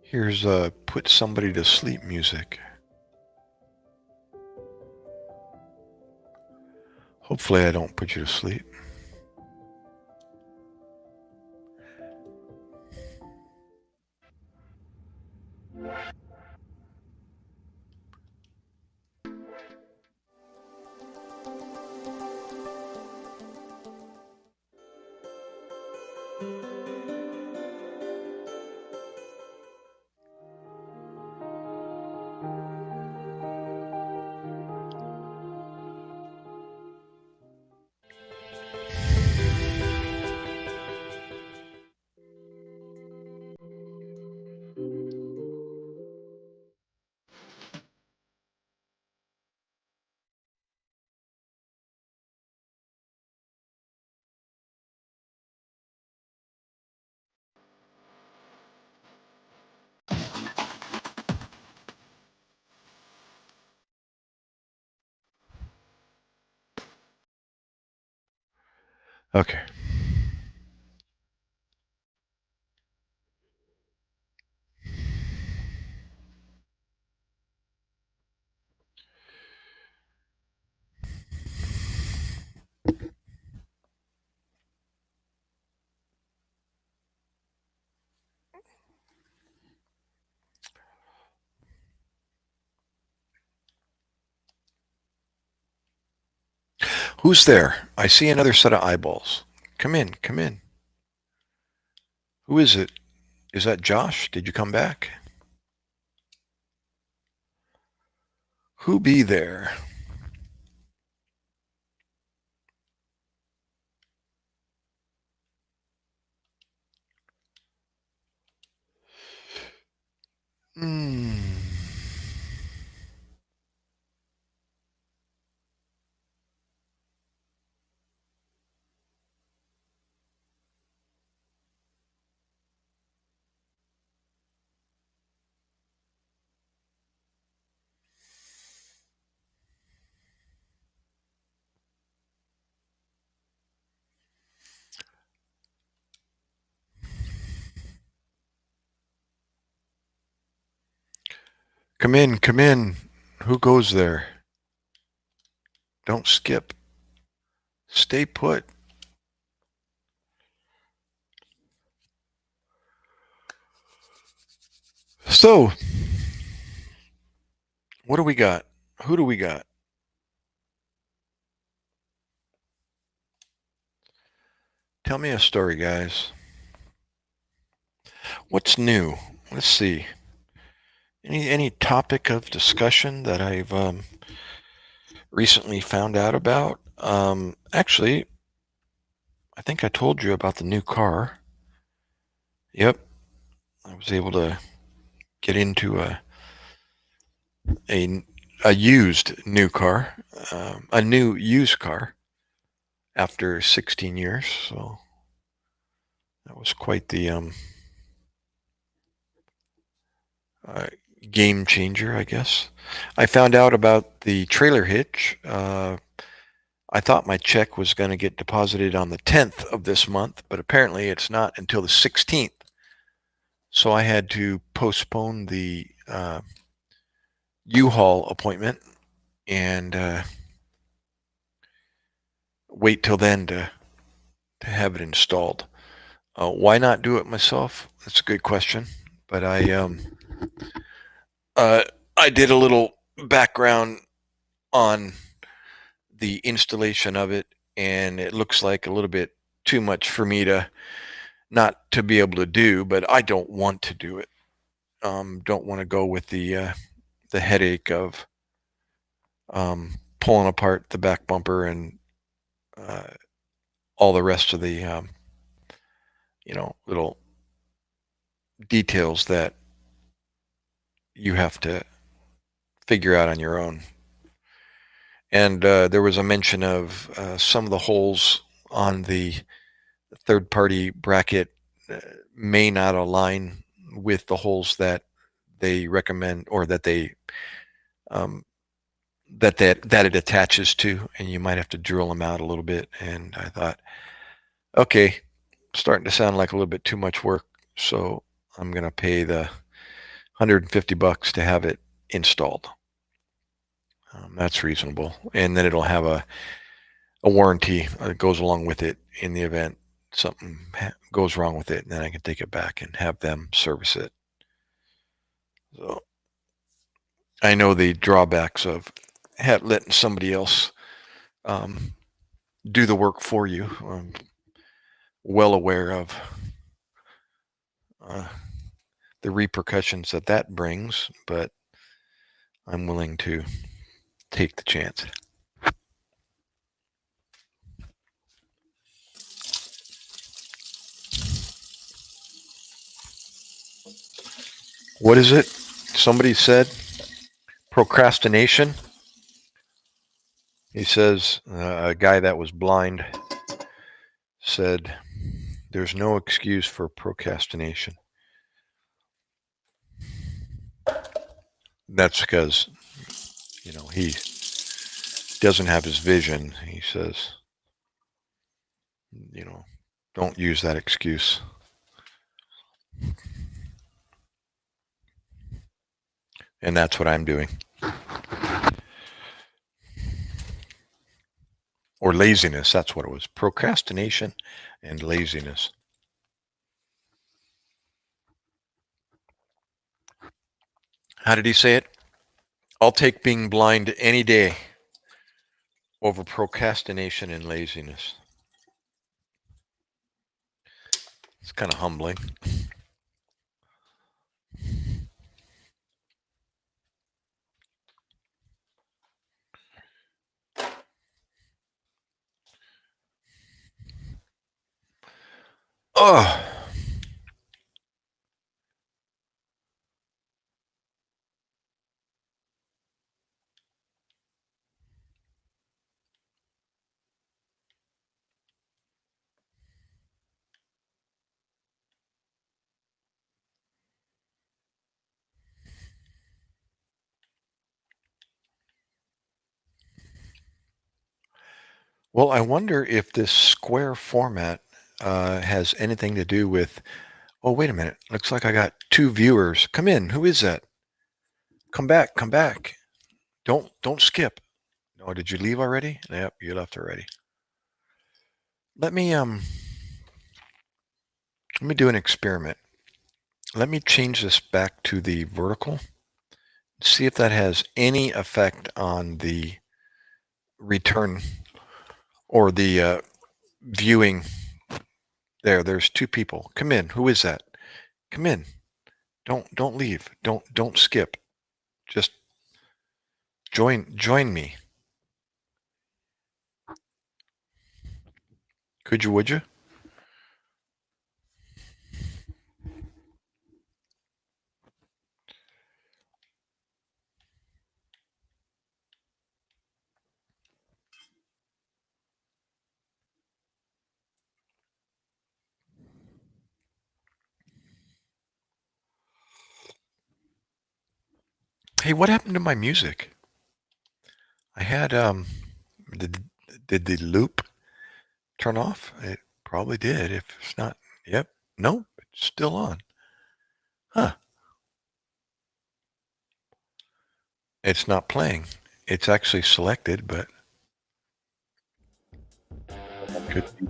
Here's put somebody to sleep music. Hopefully I don't put you to sleep. Okay. Who's there? I see another set of eyeballs. Come in, come in. Who is it? Is that Josh? Did you come back? Who be there? Hmm. Come in, come in. Who goes there? Don't skip. Stay put. So, what do we got? Who do we got? Tell me a story, guys. What's new? Let's see. Any topic of discussion that I've recently found out about? Actually, I think I told you about the new car. Yep, I was able to get into a a used new car, a new used car after 16 years. So that was quite the uh, game changer, I guess. I found out about the trailer hitch. I thought my check was going to get deposited on the 10th of this month, but apparently it's not until the 16th. So I had to postpone the U-Haul appointment and wait till then to have it installed. Why not do it myself? That's a good question. But uh, I did a little background on the installation of it, and it looks like a little bit too much for me to not to be able to do. But I don't want to do it. Don't want to go with the headache of pulling apart the back bumper and uh, all the rest of the little details that you have to figure out on your own. And there was a mention of some of the holes on the third party bracket may not align with the holes that they recommend or that they um, that it attaches to, and you might have to drill them out a little bit. And I thought, okay, starting to sound like a little bit too much work, so I'm gonna pay the $150 to have it installed. That's reasonable, and then it'll have a warranty that goes along with it in the event something goes wrong with it, and then I can take it back and have them service it. So I know the drawbacks of letting somebody else um, do the work for you. I'm well aware of uh, the repercussions that that brings, but I'm willing to take the chance. What is it? Somebody said procrastination. He says a guy that was blind said there's no excuse for procrastination. That's because he doesn't have his vision. He says don't use that excuse. And that's what I'm doing. Or laziness, that's what it was. Procrastination and laziness. How did he say it? I'll take being blind any day over procrastination and laziness. It's kind of humbling. Oh. Well, I wonder if this square format has anything to do with, oh, wait a minute. Looks like I got 2 viewers. Come in. Who is that? Come back. Come back. Don't skip. No, did you leave already? Yep, you left already. Let me do an experiment. Let me change this back to the vertical. See if that has any effect on the return or the viewing. There's 2 people. Come in. Who is that? Come in. Don't leave. Don't skip. Just join me. Could you, would you? Hey, what happened to my music? I had did the loop turn off? It probably did. If it's not, yep. Nope, it's still on. Huh. It's not playing. It's actually selected, but could be.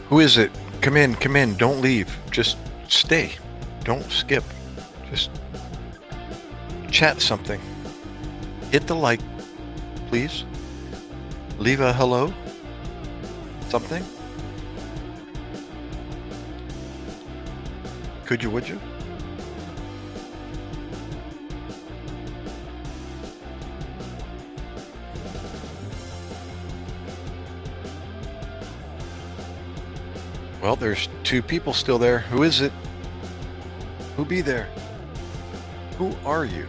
Who is it? Come in, come in. Don't leave. Just stay. Don't skip. Just chat something. Hit the like, please. Leave a hello. Something. Could you, would you? Well, there's 2 people still there. Who is it? Who be there? Who are you?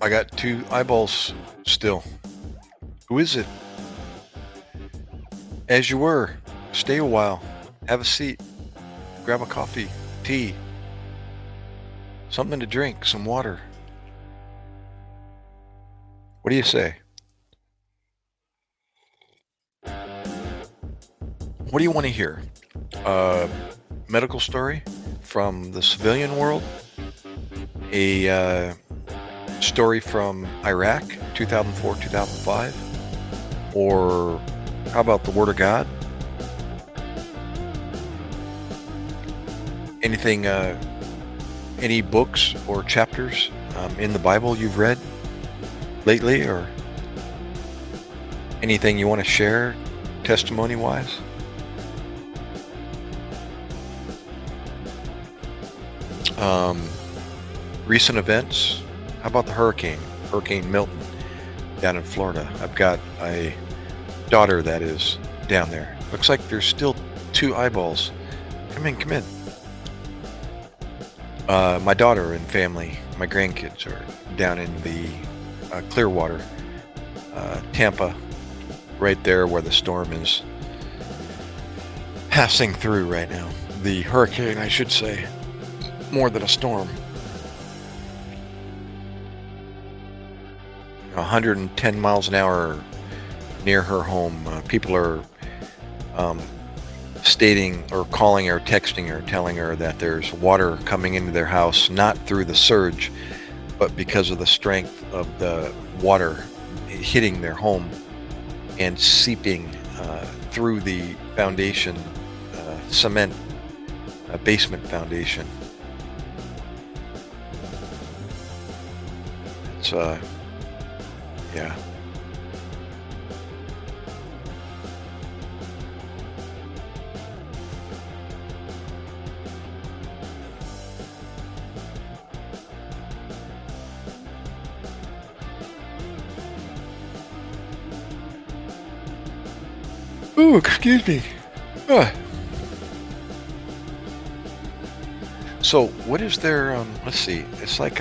I got 2 eyeballs still. Who is it? As you were. Stay a while. Have a seat. Grab a coffee, tea, something to drink, some water. What do you say? What do you want to hear? A medical story from the civilian world? A story from Iraq, 2004, 2005? Or how about the Word of God? Anything, any books or chapters in the Bible you've read lately, or anything you want to share testimony-wise? Recent events? How about the Hurricane Milton down in Florida? I've got a daughter that is down there. Looks like there's still 2 eyeballs. Come in, come in. My daughter and family, my grandkids are down in the Clearwater, Tampa, right there where the storm is passing through right now. The hurricane, I should say, more than a storm. 110 miles an hour near her home. People are stating or calling her, texting her, telling her that there's water coming into their house, not through the surge, but because of the strength of the water hitting their home and seeping through the foundation, cement basement foundation. It's yeah. Oh, excuse me. Ah. So what is their let's see, it's like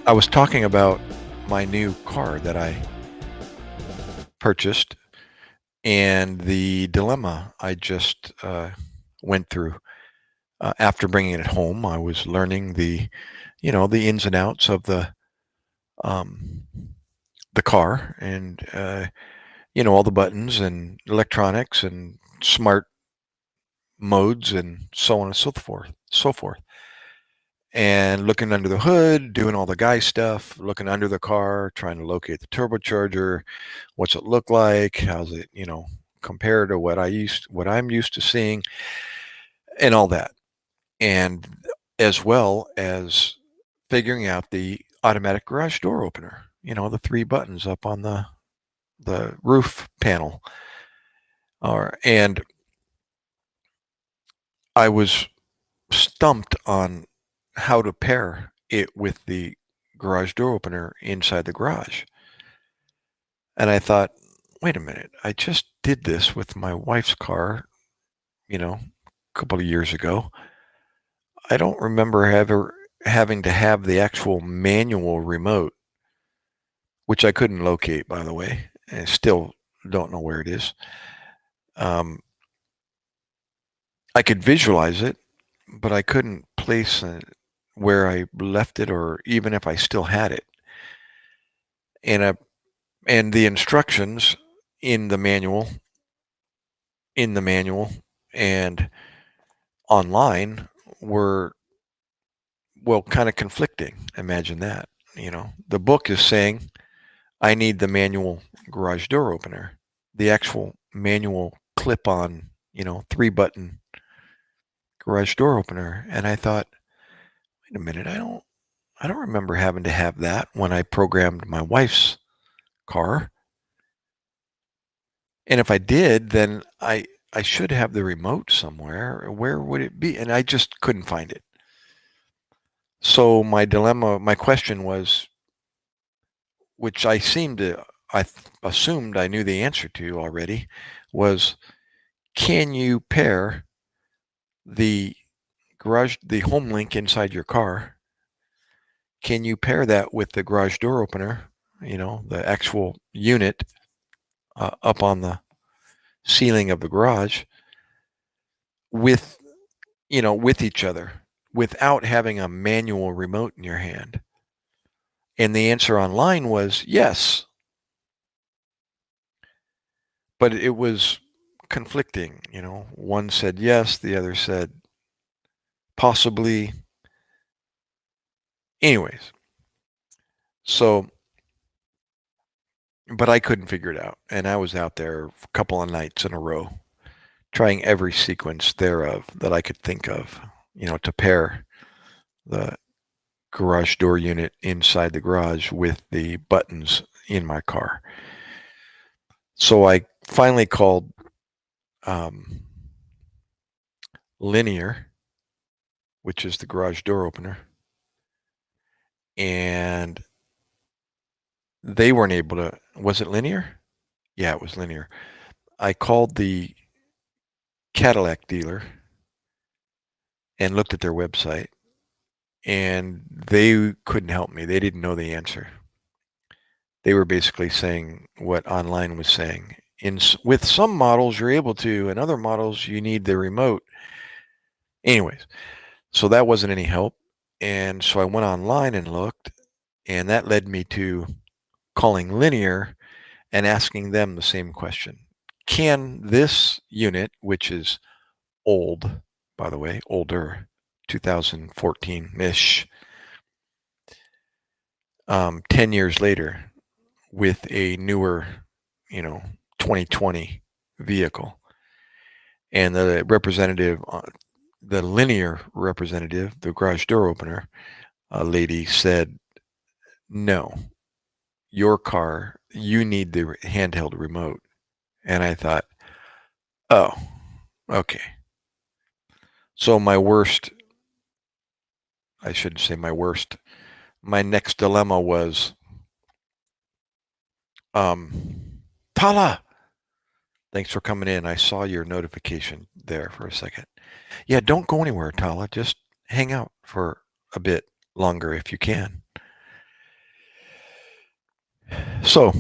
I was talking about my new car that I purchased and the dilemma I just went through. After bringing it home, I was learning the ins and outs of um, the car, and all the buttons and electronics and smart modes and so on and so forth. And looking under the hood, doing all the guy stuff, looking under the car, trying to locate the turbocharger. What's it look like? How's it, compared to what I'm used to seeing, and all that. And as well as figuring out the automatic garage door opener, the three buttons up on the roof panel. And I was stumped on how to pair it with the garage door opener inside the garage. And I thought, wait a minute, I just did this with my wife's car, a couple of years ago. I don't remember ever having to have the actual manual remote, which I couldn't locate, by the way, and still don't know where it is. I could visualize it, but I couldn't place where I left it, or even if I still had it. And the instructions in the manual, and online were, well, kind of conflicting. Imagine that. The book is saying I need the manual garage door opener, the actual manual clip-on, 3-button garage door opener, and I thought, wait a minute, I don't remember having to have that when I programmed my wife's car. And if I did, then I should have the remote somewhere. Where would it be? And I just couldn't find it. So my question was, which I assumed I knew the answer to already, was, can you pair the home link inside your car? Can you pair that with the garage door opener, the actual unit up on the ceiling of the garage, with each other, without having a manual remote in your hand? And the answer online was yes, but it was conflicting. One said yes, the other said possibly. Anyways, so, but I couldn't figure it out, and I was out there a couple of nights in a row trying every sequence thereof that I could think of, to pair the garage door unit inside the garage with the buttons in my car. So I finally called Linear, which is the garage door opener, and they weren't able to. Was it Linear? Yeah, it was Linear. I called the Cadillac dealer and looked at their website, and they couldn't help me. They didn't know the answer. They were basically saying what online was saying. With some models you're able to, and other models you need the remote. Anyways, so that wasn't any help. And so I went online and looked, and that led me to calling Linear and asking them the same question. Can this unit, which is old, by the way, older, 2014-ish, 10 years later, with a newer, 2020 vehicle, and the representative, the Linear representative, the garage door opener lady, said, no, your car, you need the handheld remote. And I thought, oh, okay. So my next dilemma was, Tala, thanks for coming in. I saw your notification there for a second. Yeah, don't go anywhere, Tala. Just hang out for a bit longer if you can. So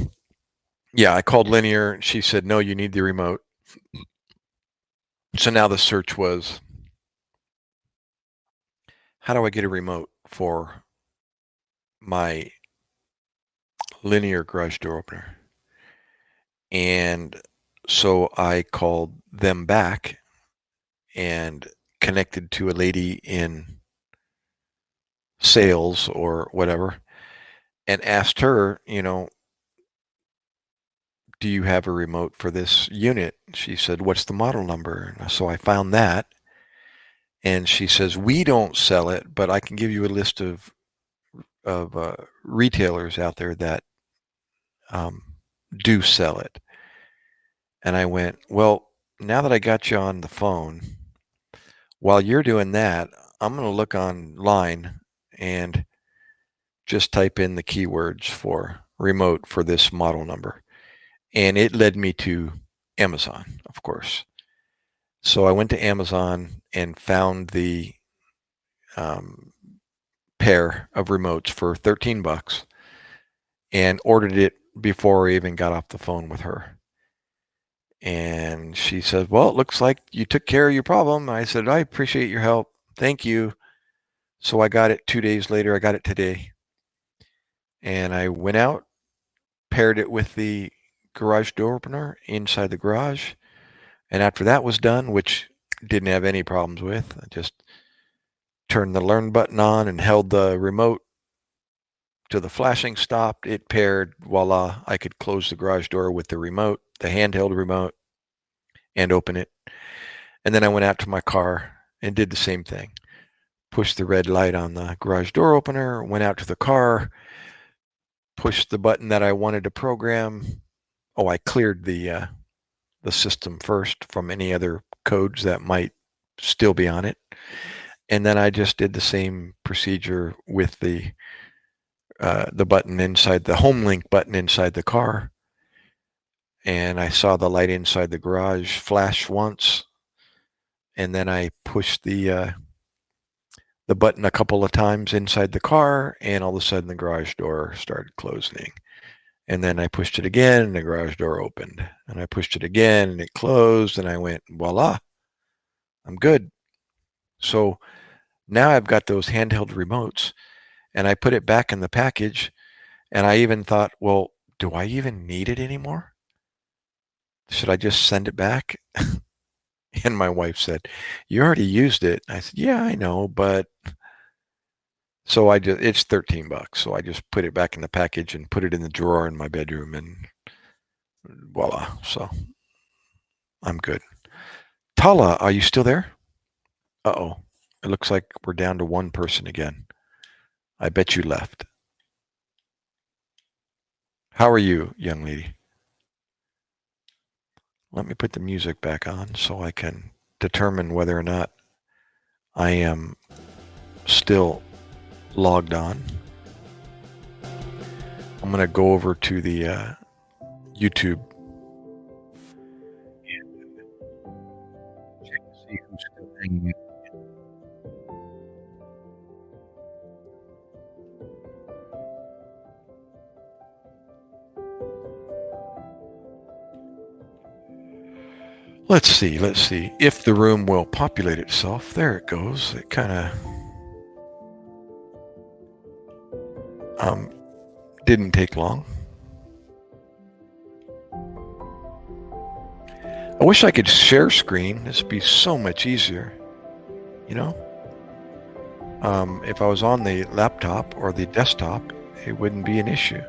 Yeah, I called Linear. She said, no, you need the remote. So now the search was, how do I get a remote for my Linear garage door opener? And so I called them back and connected to a lady in sales or whatever and asked her, do you have a remote for this unit? She said, what's the model number? And so I found that. And she says, we don't sell it, but I can give you a list of retailers out there that um, do sell it. And I went, well, now that I got you on the phone, while you're doing that, I'm going to look online and just type in the keywords for remote for this model number. And it led me to Amazon, of course. So I went to Amazon and found the um, pair of remotes for $13 and ordered it before I even got off the phone with her. And she said, well, it looks like you took care of your problem. I said, I appreciate your help. Thank you. So I got it 2 days later. I got it today. And I went out, paired it with the garage door opener inside the garage. And after that was done, which didn't have any problems with, I just turned the learn button on and held the remote till the flashing stopped. It paired, voila, I could close the garage door with the remote, the handheld remote, and open it. And then I went out to my car and did the same thing. Pushed the red light on the garage door opener, went out to the car, pushed the button that I wanted to program. Oh, I cleared the system first from any other codes that might still be on it. And then I just did the same procedure with the button inside the home link button inside the car. And I saw the light inside the garage flash once. And then I pushed the button a couple of times inside the car, and all of a sudden the garage door started closing. And then I pushed it again, and the garage door opened. And I pushed it again, and it closed, and I went, voila, I'm good. So now I've got those handheld remotes, and I put it back in the package, and I even thought, well, do I even need it anymore? Should I just send it back? And my wife said, you already used it. I said, yeah, I know, but so it's $13. So I just put it back in the package and put it in the drawer in my bedroom, and voila. So I'm good. Tala, are you still there? Uh-oh. It looks like we're down to one person again. I bet you left. How are you, young lady? Let me put the music back on so I can determine whether or not I am still logged on. I'm going to go over to the YouTube and check to see who's still hanging in. Let's see if the room will populate itself. There it goes. It kind of didn't take long. I wish I could share screen. This would be so much easier, you know? If I was on the laptop or the desktop, it wouldn't be an issue.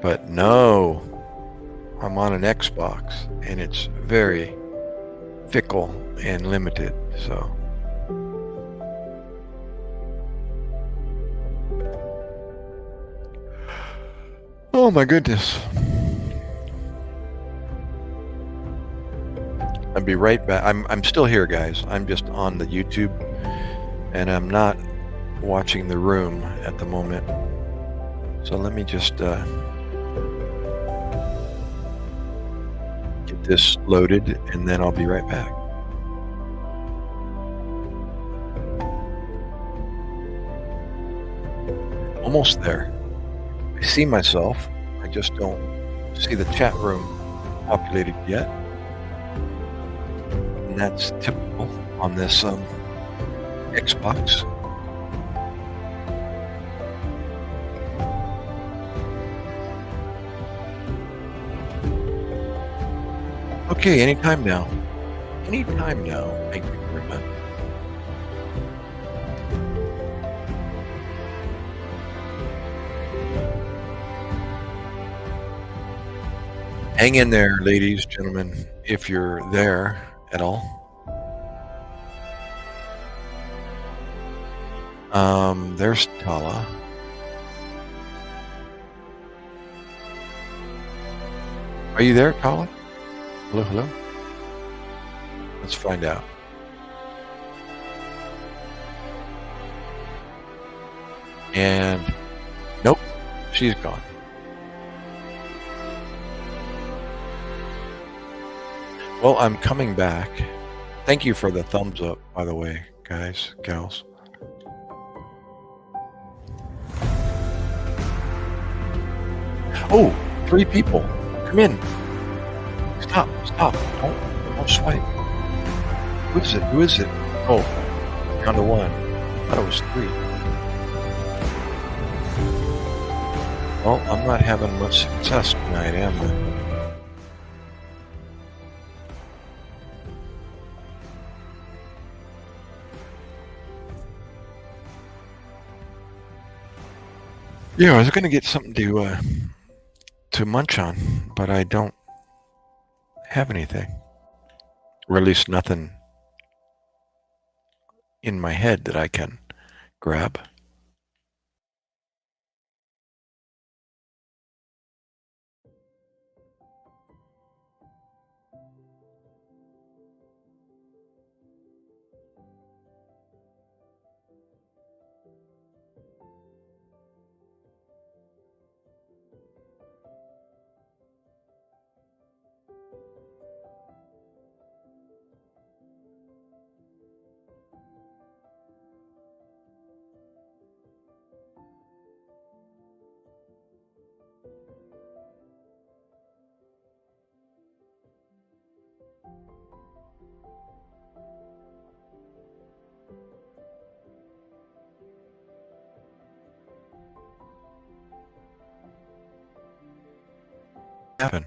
But no, I'm on an Xbox, and it's very fickle and limited, so. Oh my goodness. I'll be right back. I'm still here, guys. I'm just on the YouTube, and I'm not watching the room at the moment. So let me just get this loaded, and then I'll be right back. Almost there. I see myself. I just don't see the chat room populated yet. And that's typical on this Xbox. Okay, anytime now. Anytime now. Thank you very much. Hang in there, ladies, gentlemen, if you're there at all. There's Tala. Are you there, Tala? Hello, hello? Let's find out. And nope, she's gone. Well, I'm coming back. Thank you for the thumbs up, by the way, guys, gals. Oh, 3 people. Come in. Stop. Don't swipe. Who is it? Who is it? Oh, down to 1. I thought it was 3. Well, I'm not having much success tonight, am I? Yeah, I was going to get something to munch on, but I don't have anything. Or at least nothing in my head that I can grab. Happen.